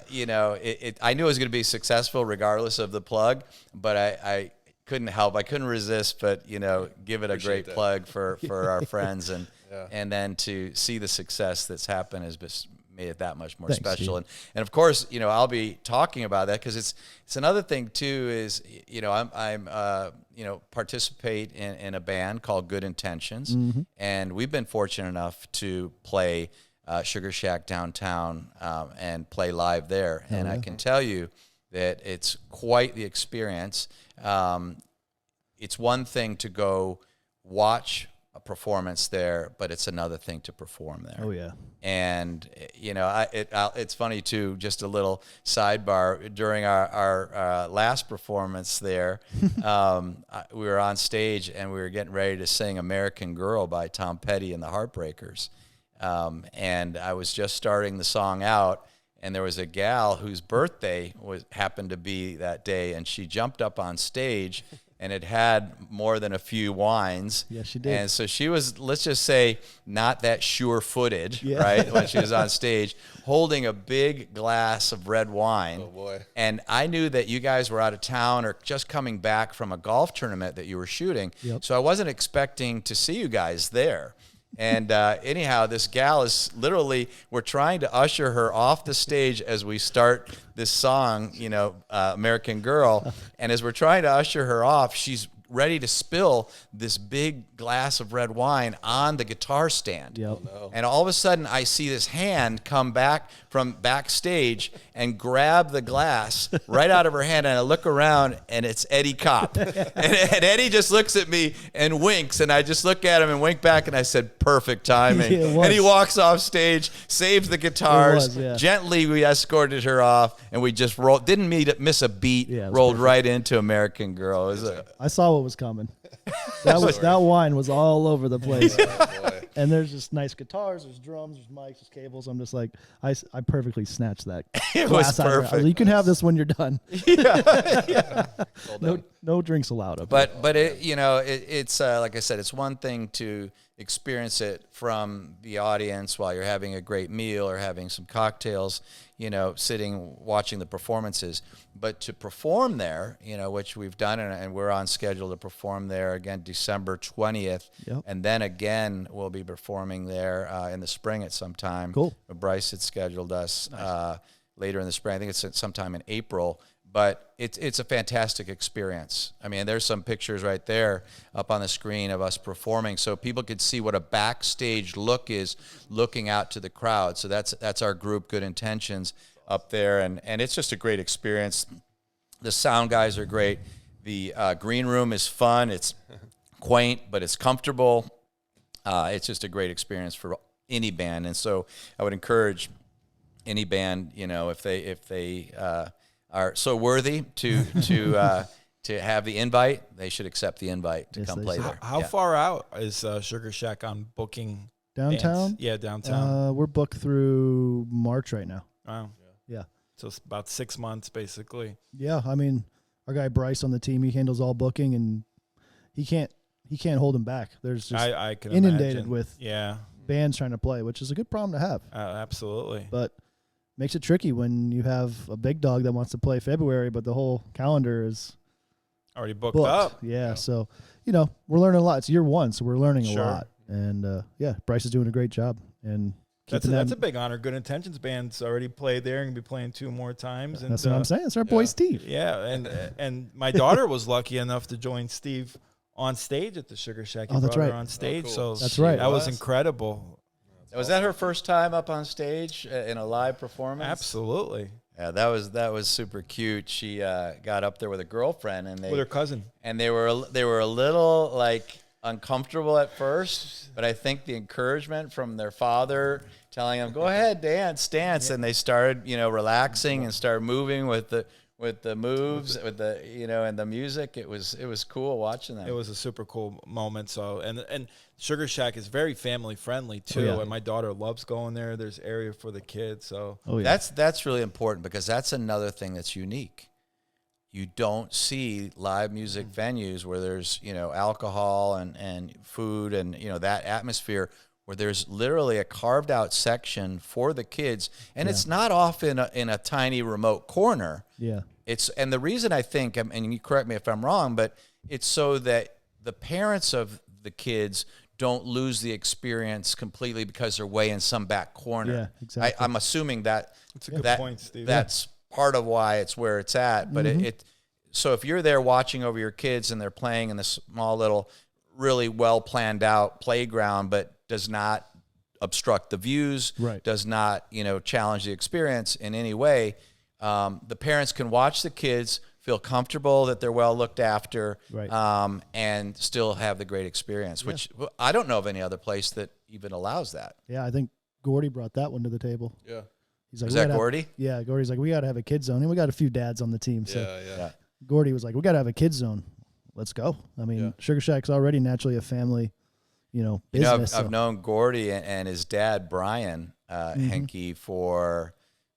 S1: I knew it was going to be successful regardless of the plug. But I couldn't help. I couldn't resist. But give it a great plug for our friends and then to see the success that's happened has made it that much more special. And of course, I'll be talking about that because it's another thing too is, I'm participate in a band called Good Intentions. And we've been fortunate enough to play Sugar Shack downtown and play live there. And I can tell you that it's quite the experience. It's one thing to go watch a performance there, but it's another thing to perform there.
S2: Oh yeah.
S1: And it's funny too. Just a little sidebar. During our last performance there, we were on stage and we were getting ready to sing "American Girl" by Tom Petty and the Heartbreakers, and I was just starting the song out, and there was a gal whose birthday happened to be that day, and she jumped up on stage. And it had more than a few wines.
S2: Yes, she did.
S1: And so she was, let's just say, not that sure-footed, right, when she was on stage, holding a big glass of red wine.
S3: Oh, boy.
S1: And I knew that you guys were out of town or just coming back from a golf tournament that you were shooting.
S2: Yep.
S1: So I wasn't expecting to see you guys there. And anyhow, this gal is literally, we're trying to usher her off the stage as we start this song, American Girl. And as we're trying to usher her off, she's ready to spill this big glass of red wine on the guitar stand.
S2: Yep.
S3: Oh, no.
S1: And all of a sudden, I see this hand come back from backstage and grab the glass right out of her hand. And I look around, and it's Eddie Kopp. and Eddie just looks at me and winks. And I just look at him and wink back. And I said, perfect timing.
S2: Yeah, it was.
S1: And he walks off stage, saves the guitars.
S2: It was, yeah.
S1: Gently, we escorted her off. And we just rolled. Didn't miss a beat.
S2: Yeah, it was
S1: rolled
S2: perfect.
S1: right into American Girl. It was
S2: I saw what was coming. That wine was all over the place.
S3: Boy.
S2: And there's just nice guitars, there's drums, there's mics, there's cables. I'm just like, I perfectly snatched that.
S1: It was
S2: glass out of her. I was
S1: perfect.
S2: like, you can have this when you're done.
S3: Well done.
S2: No drinks allowed. Up here.
S1: But it's like I said, it's one thing to experience it from the audience while you're having a great meal or having some cocktails, sitting watching the performances. But to perform there, which we've done, and we're on schedule to perform there again December 20th,
S2: Yep.
S1: and then again we'll be performing there in the spring at some time.
S2: Cool.
S1: Bryce had scheduled us later in the spring. I think it's sometime in April. But it's a fantastic experience. I mean, there's some pictures right there up on the screen of us performing, so people could see what a backstage look is looking out to the crowd. So that's our group, Good Intentions, up there, and it's just a great experience. The sound guys are great. The green room is fun. It's quaint, but it's comfortable. It's just a great experience for any band, and so I would encourage any band, if they are so worthy to have the invite, they should accept the invite to
S2: Yes,
S1: come
S2: they
S1: play
S2: should.
S1: there.
S5: How
S1: Yeah.
S5: far out is Sugar Shack on booking?
S2: Downtown?
S5: bands? Yeah, downtown.
S2: We're booked through March right now.
S5: Wow.
S2: Yeah.
S5: So it's about 6 months, basically.
S2: Yeah. I mean, our guy Bryce on the team, he handles all booking, and he can't hold him back. There's just
S5: I can
S2: inundated
S5: imagine.
S2: with
S5: Yeah,
S2: bands trying to play, which is a good problem to have.
S5: absolutely.
S2: But makes it tricky when you have a big dog that wants to play February, but the whole calendar is
S5: Already booked
S2: booked.
S5: up.
S2: Yeah. So, we're learning a lot. It's year one, so we're learning
S5: Sure.
S2: a lot. And Bryce is doing a great job. And
S5: That's
S2: keeping
S5: a
S2: that-
S5: big honor. Good Intentions band's already played there and be playing 2 more times. And
S2: That's what I'm saying. It's our boy Steve.
S5: Yeah, and my daughter was lucky enough to join Steve on stage at the Sugar Shack. He
S2: Oh, that's
S5: brought her
S2: right.
S5: on stage,
S3: cool.
S5: so
S2: That's right.
S5: That was incredible.
S1: Was that her first time up on stage in a live performance?
S5: Absolutely,
S1: Yeah, that was super cute. She got up there with a girlfriend, and
S5: with her cousin.
S1: they were a little like uncomfortable at first, but I think the encouragement from their father telling them, "Go ahead, dance," and they started, relaxing and started moving with the moves, with the and the music. It was cool watching them.
S5: It was a super cool moment. So and Sugar Shack is very family friendly too,
S2: yeah.
S5: and my daughter loves going there. There's area for the kids, so
S2: Oh, yeah.
S1: That's really important because that's another thing that's unique. You don't see live music venues where there's, alcohol and food and, that atmosphere where there's literally a carved out section for the kids. And it's not off in a tiny remote corner.
S2: Yeah.
S1: And the reason I think, and you correct me if I'm wrong, but it's so that the parents of the kids don't lose the experience completely because they're way in some back corner.
S2: Yeah, exactly.
S1: I'm assuming that
S5: it's a good point, Steve.
S1: that's part of why it's where it's at. But so if you're there watching over your kids and they're playing in this small little, really well planned out playground, but does not obstruct the views,
S2: Right.
S1: does not, challenge the experience in any way, the parents can watch the kids, feel comfortable that they're well looked after,
S2: Right.
S1: and still have the great experience, which I don't know of any other place that even allows that.
S2: Yeah, I think Gordy brought that one to the table.
S3: Yeah.
S2: He's like,
S1: Was
S2: "We
S1: that
S2: gotta have-"
S1: Gordy?
S2: Yeah, Gordy's like, we got to have a kid zone. And we got a few dads on the team. So
S3: Yeah.
S2: Gordy was like, we got to have a kid zone. Let's go. I mean,
S3: Yeah.
S2: Sugar Shack's already naturally a family, business.
S1: I've
S2: so-
S1: known Gordy and his dad, Brian Henke, for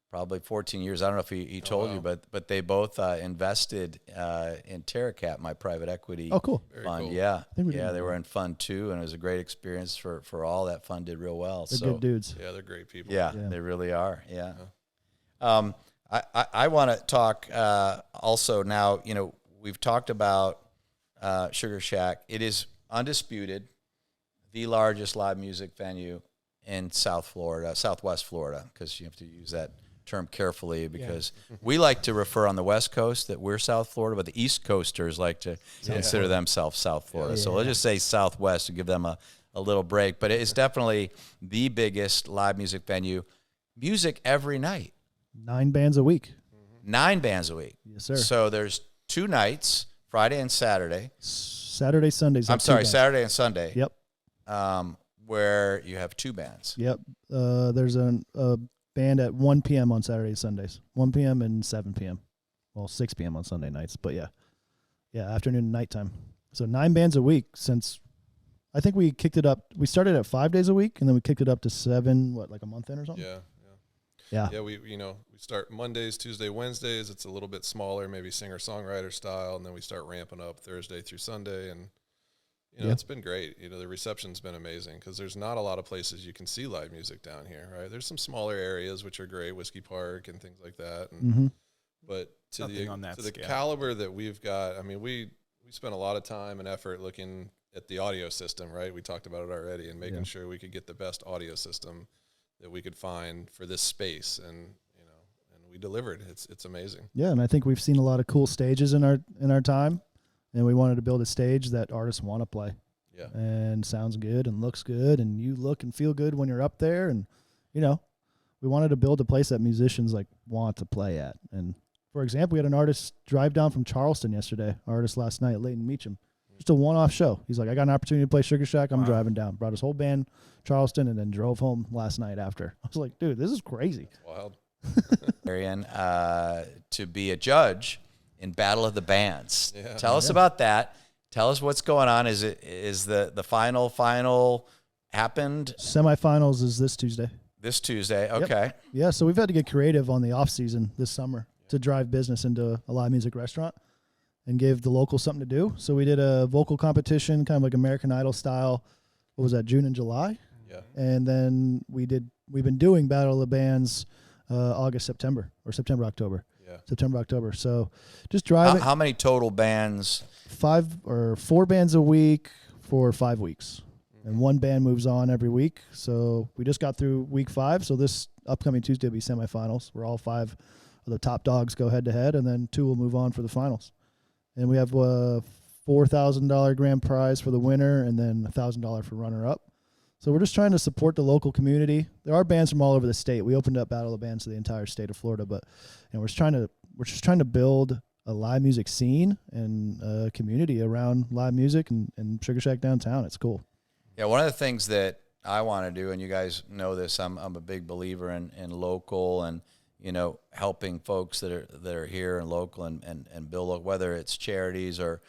S1: probably 14 years. I don't know if he told you, but they both invested in TerraCap, my private equity
S2: Oh, cool.
S1: fund.
S3: cool.
S1: Yeah.
S2: think we
S1: Yeah,
S2: did.
S1: they were in fund too, and it was a great experience for all. That fund did real well.
S2: They're
S1: so
S2: good dudes.
S3: Yeah, they're great people.
S1: Yeah,
S2: Yeah.
S1: they really are. Yeah. I want to talk also now, we've talked about Sugar Shack. It is undisputed the largest live music venue in Southwest Florida, because you have to use that term carefully because we like to refer on the West Coast that we're South Florida, but the East Coasters like to consider themselves South Florida. So let's just say Southwest to give them a little break. But it's definitely the biggest live music venue. Music every night.
S2: 9 bands a week.
S1: 9 bands a week.
S2: Yes, sir.
S1: So there's 2 nights, Friday and Saturday.
S2: Saturday, Sundays.
S1: I'm sorry, Saturday and Sunday.
S2: Yep.
S1: Where you have 2 bands.
S2: Yep. There's a band at 1 p.m. on Saturdays, Sundays. 1 p.m. and 7 p.m. Well, 6 p.m. on Sunday nights. But yeah, afternoon and nighttime. So 9 bands a week since I think we kicked it up. We started at 5 days a week, and then we kicked it up to 7, like a month in or something?
S3: Yeah, we start Mondays, Tuesday, Wednesdays. It's a little bit smaller, maybe singer-songwriter style, and then we start ramping up Thursday through Sunday, and it's been great. The reception's been amazing because there's not a lot of places you can see live music down here, right? There's some smaller areas which are great, Whiskey Park and things like that, and but to the caliber that we've got, I mean, we spent a lot of time and effort looking at the audio system, right? We talked about it already, and making sure we could get the best audio system that we could find for this space, and we delivered. It's amazing. Yeah,
S2: and I think we've seen a lot of cool stages in our time, and we wanted to build a stage that artists want to play. Yeah, and sounds good and looks good, and you look and feel good when you're up there, and we wanted to build a place that musicians want to play at. And for example, we had an artist drive down from Charleston yesterday. Artist last night, Leighton Meacham. Just a one-off show. He's like, I got an opportunity to play Sugar Shack. I'm driving down. Brought his whole band, Charleston, and then drove home last night after. I was like, dude, this is crazy.
S3: That's wild.
S1: Arian, to be a judge in Battle of the Bands. Yeah. Tell us about that. Tell us what's going on. Is the final happened?
S2: Semifinals is this Tuesday.
S1: This Tuesday, okay.
S2: Yep. Yeah, so we've had to get creative on the off season this summer to drive business into a live music restaurant and give the locals something to do. So we did a vocal competition, kind of like American Idol style. What was that, June and July? Yeah. And then we've been doing Battle of the Bands August, September, or September, October. Yeah. September, October. So just driving.
S1: How many total bands?
S2: 5 or 4 bands a week for 5 weeks. And 1 band moves on every week. So we just got through week 5. So this upcoming Tuesday will be semifinals, where all 5 of the top dogs go head-to-head, and then 2 will move on for the finals. And we have a $4,000 grand prize for the winner, and then $1,000 for runner-up. So we're just trying to support the local community. There are bands from all over the state. We opened up Battle of the Bands to the entire state of Florida, but we're just trying to build a live music scene and a community around live music and Sugar Shack downtown. It's cool.
S1: Yeah, one of the things that I want to do, and you guys know this, I'm a big believer in local and helping folks that are here and local and build, whether it's charities or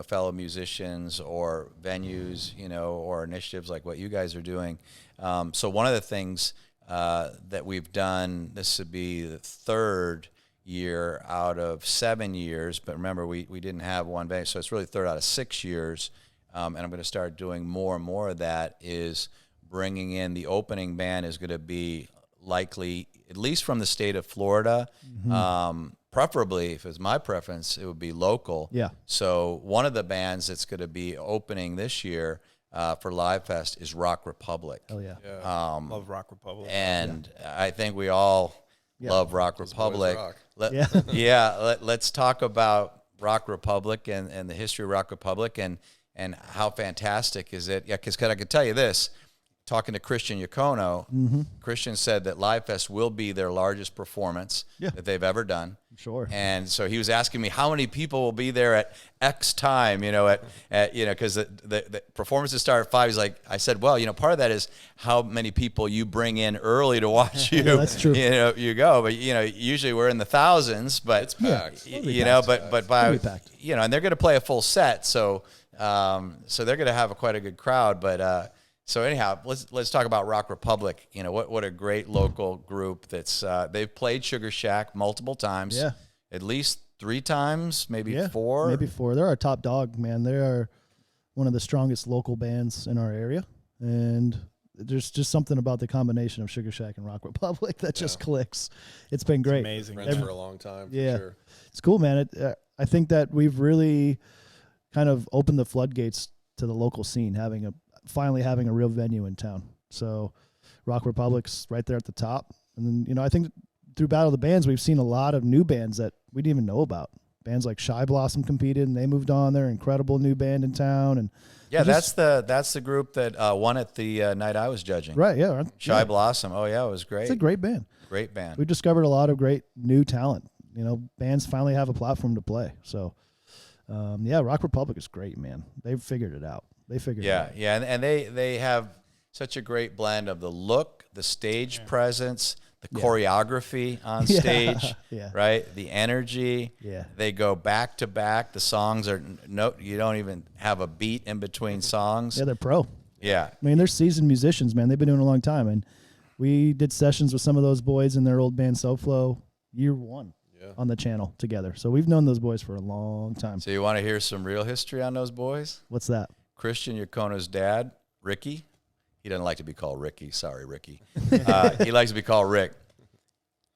S1: fellow musicians or venues, or initiatives like what you guys are doing. So one of the things that we've done, this would be the 3rd year out of 7 years, but remember we didn't have one venue, so it's really 3rd out of 6 years. And I'm going to start doing more and more of that, is bringing in the opening band is going to be likely, at least from the state of Florida. Preferably, if it's my preference, it would be local. Yeah. So one of the bands that's going to be opening this year for LiveFest is Rock Republic.
S2: Oh, yeah.
S5: Love Rock Republic.
S1: And I think we all love Rock Republic.
S3: Rock.
S1: Let's talk about Rock Republic and the history of Rock Republic and how fantastic is it. Yeah, because I could tell you this. Talking to Christian Yacono, Christian said that LiveFest will be their largest performance that they've ever done.
S2: Sure.
S1: And so he was asking me how many people will be there at X time, because the performances start at 5. He's like, I said, well, part of that is how many people you bring in early to watch you.
S2: Yeah, that's true.
S1: You go, but usually we're in the thousands, but
S3: it's packed.
S1: But by and they're going to play a full set, so they're going to have quite a good crowd, but. So anyhow, let's talk about Rock Republic. What a great local group that's they've played Sugar Shack multiple times. Yeah. At least 3 times, maybe 4.
S2: Maybe 4. They're our top dog, man. They are one of the strongest local bands in our area. And there's just something about the combination of Sugar Shack and Rock Republic that just clicks. It's been great.
S5: It's amazing.
S3: Friends for a long time, for sure.
S2: It's cool, man. I think that we've really kind of opened the floodgates to the local scene, finally having a real venue in town. So Rock Republic's right there at the top. And then, I think through Battle of the Bands, we've seen a lot of new bands that we didn't even know about. Bands like Shy Blossom competed, and they moved on. They're an incredible new band in town. And
S1: Yeah, that's the group that won at the night I was judging.
S2: right, yeah,
S1: Shy
S2: yeah.
S1: Blossom. Oh yeah, it was great.
S2: It's a great band.
S1: Great band.
S2: We've discovered a lot of great new talent. You know, bands finally have a platform to play. So, yeah, Rock Republic is great, man. They've figured it out. They figured it out.
S1: Yeah, and they have such a great blend of the look, the stage presence, the choreography on stage, right? The energy.
S2: Yeah.
S1: They go back to back. The songs are you don't even have a beat in between songs.
S2: Yeah, they're pro.
S1: Yeah.
S2: I mean, they're seasoned musicians, man. They've been doing it a long time. And we did sessions with some of those boys in their old band SoFlo year one on the channel together. So we've known those boys for a long time.
S1: So you want to hear some real history on those boys?
S2: What's that?
S1: Christian Yacona's dad, Ricky. He doesn't like to be called Ricky. Sorry, Ricky. He likes to be called Rick.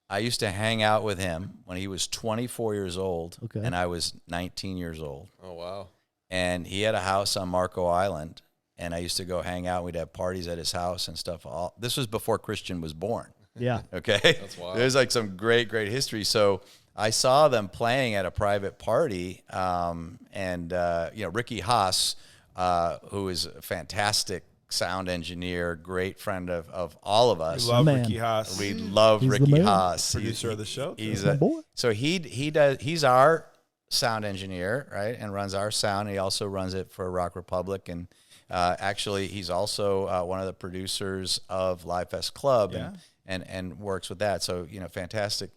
S1: I used to hang out with him when he was 24 years old, and I was 19 years old.
S3: Oh, wow.
S1: And he had a house on Marco Island, and I used to go hang out. We'd have parties at his house and stuff. This was before Christian was born.
S2: Yeah.
S1: Okay?
S3: That's wild.
S1: There's like some great history. So I saw them playing at a private party, and Ricky Haas, who is a fantastic sound engineer, great friend of all of us.
S5: We love
S2: Man.
S5: Ricky Haas.
S1: We love
S2: He's the
S1: Ricky
S2: man.
S1: Haas.
S5: Producer of the show.
S1: He's
S2: my boy.
S1: So he's our sound engineer, right, and runs our sound. He also runs it for Rock Republic, and actually he's also one of the producers of LiveFest Club, and works with that. So fantastic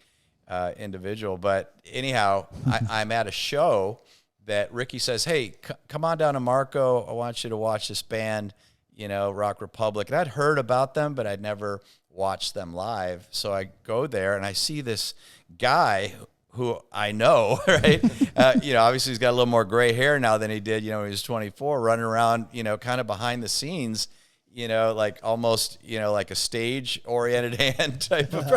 S1: individual. But anyhow, I'm at a show that Ricky says, "Hey, come on down to Marco. I want you to watch this band, Rock Republic." And I'd heard about them, but I'd never watched them live. So I go there and I see this guy who I know, right? Obviously he's got a little more gray hair now than he did, when he was 24, running around, kind of behind the scenes, like almost, like a stage oriented hand type of.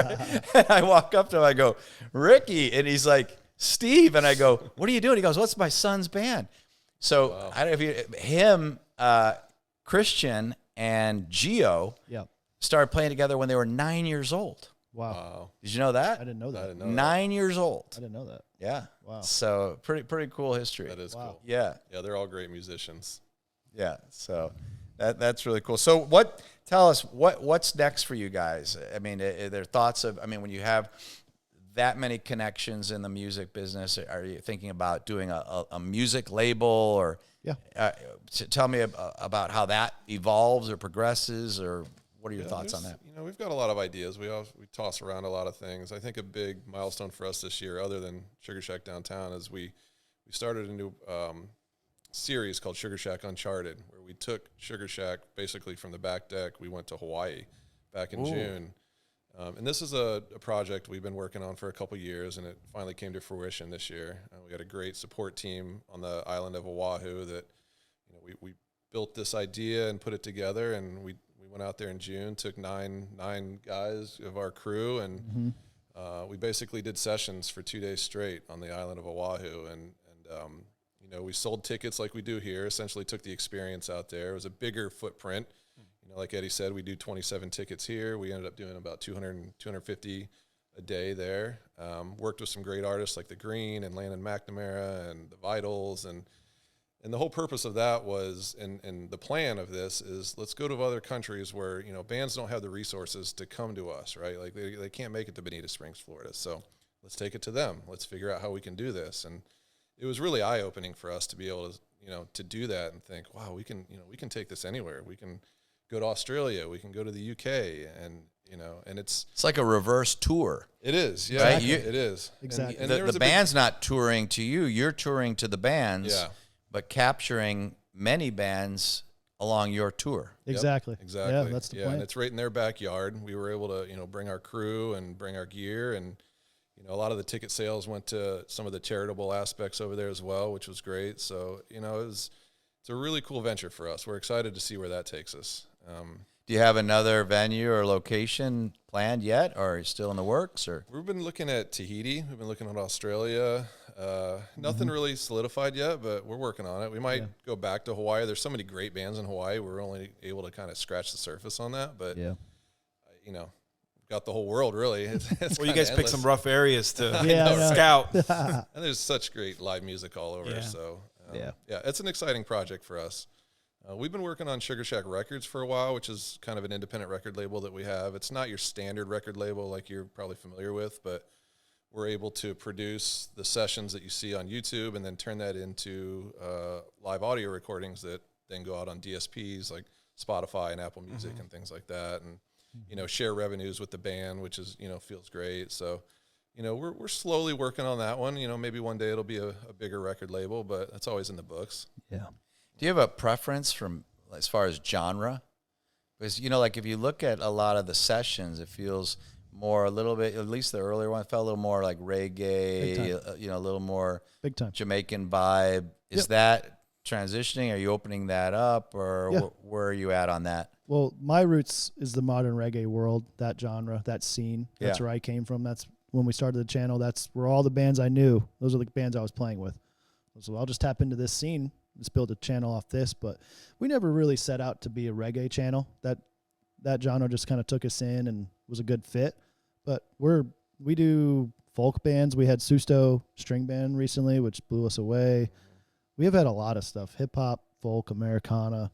S1: And I walk up to him, I go, "Ricky," and he's like, "Steve," and I go, "What are you doing?" He goes, "Well, it's my son's band." So I don't know if Christian and Gio started playing together when they were 9 years old.
S2: Wow.
S1: Did you know that?
S2: I didn't know that.
S1: 9 years old.
S2: I didn't know that.
S1: Yeah.
S2: Wow.
S1: So pretty cool history.
S3: That is cool.
S1: Yeah.
S3: Yeah, they're all great musicians.
S1: Yeah. So that's really cool. So tell us what's next for you guys? I mean, are there thoughts of, when you have that many connections in the music business, are you thinking about doing a music label or tell me about how that evolves or progresses, or what are your thoughts on that?
S3: We've got a lot of ideas. We toss around a lot of things. I think a big milestone for us this year, other than Sugar Shack Downtown, is we started a new series called Sugar Shack Uncharted, where we took Sugar Shack basically from the back deck. We went to Hawaii back in June. And this is a project we've been working on for a couple years, and it finally came to fruition this year. We got a great support team on the island of Oahu that we built this idea and put it together, and we went out there in June, took nine guys of our crew, and we basically did sessions for 2 days straight on the island of Oahu, and we sold tickets like we do here. Essentially, took the experience out there. It was a bigger footprint. Like Eddie said, we do 27 tickets here. We ended up doing about 250 a day there. Worked with some great artists like The Green and Landon McNamara and The Vitals, and the whole purpose of that was, and the plan of this is, let's go to other countries where bands don't have the resources to come to us, right? Like they can't make it to Bonita Springs, Florida. So let's take it to them. Let's figure out how we can do this. And it was really eye opening for us to be able to to do that and think, wow, we can take this anywhere. We can go to Australia. We can go to the UK, and it's
S1: like a reverse tour.
S3: It is, yeah,
S1: right?
S3: It is
S2: Exactly.
S3: And
S1: the band's not touring to you; you're touring to the bands.
S3: Yeah.
S1: But capturing many bands along your tour.
S2: Exactly.
S3: Exactly.
S2: Yeah, that's the plan.
S3: And it's right in their backyard. We were able to, bring our crew and bring our gear, and a lot of the ticket sales went to some of the charitable aspects over there as well, which was great. So, it's a really cool venture for us. We're excited to see where that takes us.
S1: Do you have another venue or location planned yet, or are you still in the works? Or
S3: we've been looking at Tahiti. We've been looking at Australia. Nothing really solidified yet, but we're working on it. We might go back to Hawaii. There's so many great bands in Hawaii. We're only able to kind of scratch the surface on that, but got the whole world really. It's
S5: Well, you guys
S3: kinda
S5: pick some
S3: endless.
S5: rough areas to
S2: Yeah, I know.
S5: scout.
S3: And there's such great live music all over.
S5: Yeah.
S3: So
S2: Yeah.
S3: it's an exciting project for us. We've been working on Sugar Shack Records for a while, which is kind of an independent record label that we have. It's not your standard record label like you're probably familiar with, but we're able to produce the sessions that you see on YouTube and then turn that into live audio recordings that then go out on DSPs like Spotify and Apple Music and things like that. And, you know, share revenues with the band, which is, you know, feels great. So, you know, we're slowly working on that one. You know, maybe one day it'll be a bigger record label, but that's always in the books.
S2: Yeah.
S1: Do you have a preference from as far as genre? Because, you know, like if you look at a lot of the sessions, it feels more a little bit, at least the earlier one, felt a little more like reggae, you know, a little more
S2: Big time.
S1: Jamaican vibe. Is that transitioning? Are you opening that up, or
S2: Yeah.
S1: where are you at on that?
S2: Well, my roots is the modern reggae world, that genre, that scene. That's
S1: Yeah.
S2: where I came from. That's when we started the channel. That's where all the bands I knew, those are the bands I was playing with. So I'll just tap into this scene. Let's build a channel off this. But we never really set out to be a reggae channel. That genre just kind of took us in and was a good fit. But we do folk bands. We had Susto string band recently, which blew us away. We have had a lot of stuff: hip hop, folk, Americana,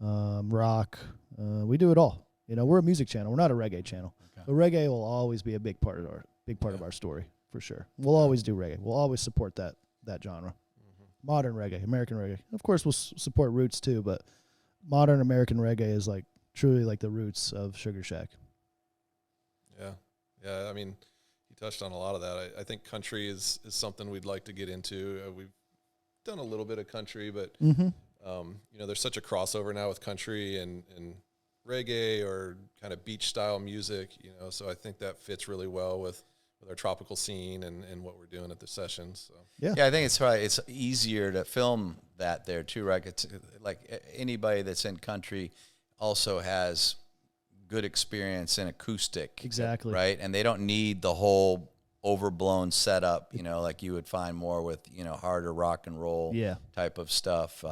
S2: rock. We do it all. You know, we're a music channel. We're not a reggae channel.
S1: Okay.
S2: But reggae will always be a big part of our story for sure. We'll always do reggae. We'll always support that genre. Modern reggae, American reggae. Of course, we'll support roots too, but modern American reggae is like truly like the roots of Sugar Shack.
S3: Yeah. I mean, you touched on a lot of that. I think country is something we'd like to get into. We've done a little bit of country, but you know, there's such a crossover now with country and reggae or kind of beach style music. You know, so I think that fits really well with our tropical scene and what we're doing at the sessions. So.
S2: Yeah.
S1: I think it's easier to film that there too, right? It's like anybody that's in country also has good experience in acoustic.
S2: Exactly.
S1: Right? And they don't need the whole overblown setup, you know, like you would find more with, you know, harder rock and roll type of stuff.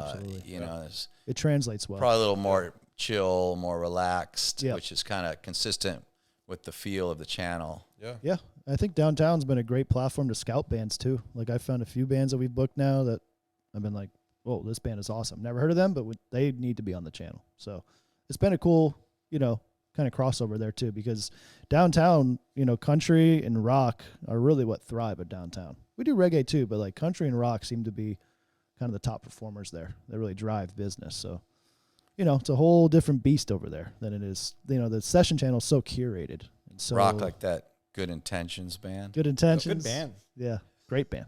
S1: You know, it's
S2: It translates well.
S1: probably a little more chill, more relaxed,
S2: Yeah.
S1: which is kind of consistent with the feel of the channel.
S2: Yeah. I think downtown's been a great platform to scout bands too. Like I found a few bands that we've booked now that I've been like, whoa, this band is awesome. Never heard of them, but they need to be on the channel. So it's been a cool, you know, kind of crossover there too, because downtown, you know, country and rock are really what thrive at downtown. We do reggae too, but like country and rock seem to be kind of the top performers there. They really drive business. So, you know, it's a whole different beast over there than it is. You know, the session channel is so curated and so
S1: Rock like that Good Intentions band.
S2: Good Intentions.
S5: Good band.
S2: Yeah, great band.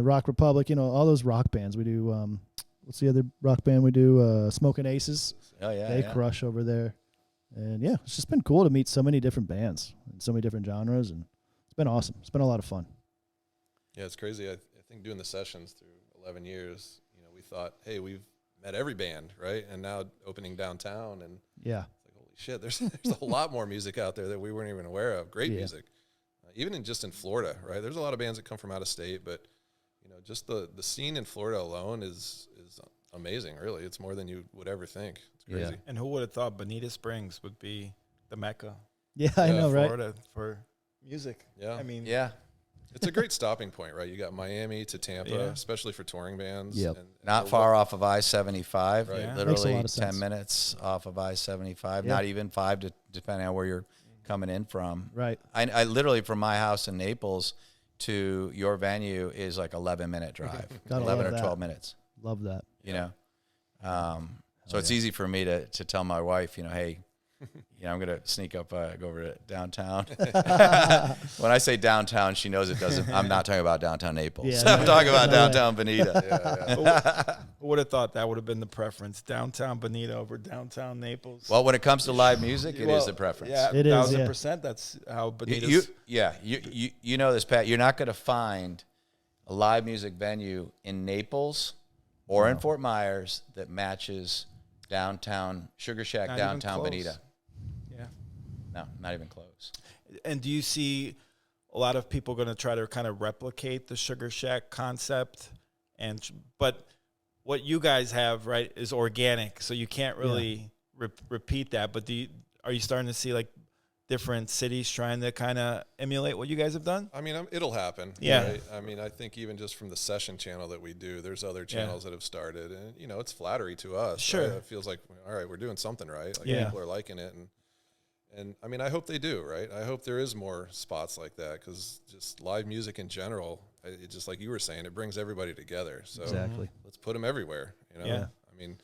S2: Rock Republic, you know, all those rock bands. We do, what's the other rock band we do? Smoking Aces.
S1: Oh, yeah.
S2: They crush over there. And, yeah, it's just been cool to meet so many different bands and so many different genres. And it's been awesome. It's been a lot of fun.
S3: Yeah, it's crazy. I think doing the sessions through 11 years, you know, we thought, hey, we've met every band, right? And now opening downtown and
S2: Yeah.
S3: it's like, holy shit, there's a lot more music out there that we weren't even aware of. Great
S2: Yeah.
S3: music. Even in Florida, right? There's a lot of bands that come from out of state, but you know, just the scene in Florida alone is amazing, really. It's more than you would ever think. It's crazy.
S1: Yeah.
S5: And who would have thought Bonita Springs would be the mecca
S2: Yeah, I know, right?
S5: Florida for music?
S3: Yeah.
S5: I mean,
S1: Yeah.
S3: It's a great stopping point, right? You got Miami to Tampa,
S5: Yeah.
S3: especially for touring bands.
S2: Yep.
S3: And
S1: Not far off of I-75,
S3: Right.
S5: Yeah.
S2: Makes a
S1: literally
S2: lot of
S1: 10
S2: sense.
S1: minutes off of I-75,
S2: Yeah.
S1: not even 5, depending on where you're coming in from.
S2: Right.
S1: I literally, from my house in Naples to your venue is like 11-minute drive,
S2: Gotta
S1: 11
S2: love
S1: or
S2: that.
S1: 12 minutes,
S2: Love that.
S1: you know. So it's easy for me to tell my wife, you know, hey, you know, I'm going to sneak up, go over to downtown. When I say downtown, she knows it doesn't, I'm not talking about downtown Naples.
S2: Yeah,
S1: I'm talking about
S2: no way.
S1: downtown Bonita.
S5: who would have thought that would have been the preference? Downtown Bonita over downtown Naples?
S1: Well, when it comes to live music, it is
S5: Well,
S1: the preference.
S5: Yeah,
S2: It is,
S5: 1000%. That's how Bonita's.
S1: You know this, Pat. You're not going to find a live music venue in Naples or in Fort Myers that matches downtown Sugar Shack,
S5: Not even
S1: downtown
S5: close.
S1: Bonita.
S5: Yeah.
S1: No, not even close.
S5: And do you see a lot of people going to try to kind of replicate the Sugar Shack concept? But what you guys have, right, is organic, so you can't really repeat that. But are you starting to see like different cities trying to kind of emulate what you guys have done?
S3: I mean, it'll happen.
S5: Yeah.
S3: Right? I mean, I think even just from the session channel that we do, there's other channels that have started, and it's flattery to us.
S5: Sure.
S3: Right? It feels like, all right, we're doing something right. Like people are liking it, and I mean, I hope they do. Right. I hope there is more spots like that, because just live music in general, it just like you were saying, it brings everybody together. So
S2: Exactly.
S3: let's put them everywhere.
S5: Yeah.
S3: I mean,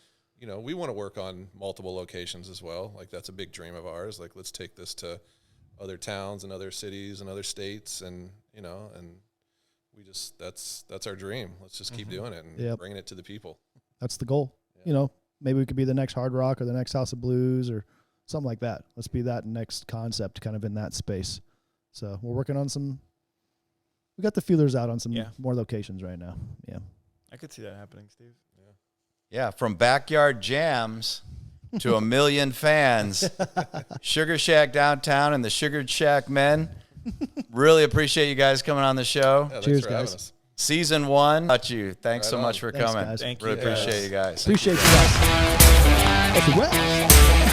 S3: we want to work on multiple locations as well. Like that's a big dream of ours. Like let's take this to other towns and other cities and other states, and and we just that's our dream. Let's just keep doing it and bringing it to the people.
S2: That's the goal. Maybe we could be the next Hard Rock or the next House of Blues or something like that. Let's be that next concept, kind of in that space. So we're working on we got the feelers out on some more locations right now. Yeah.
S5: I could see that happening, Steve.
S1: Yeah, from backyard jams to 1 million fans. Sugar Shack downtown and the Sugar Shack men. Really appreciate you guys coming on the show.
S3: Yeah,
S2: Cheers,
S3: thanks for having
S2: guys.
S3: us.
S1: Season 1. Got you. Thanks so much for
S2: Thanks,
S1: coming.
S2: guys.
S5: Thank you.
S1: Really appreciate you guys.
S2: Appreciate you guys. That's a wrap.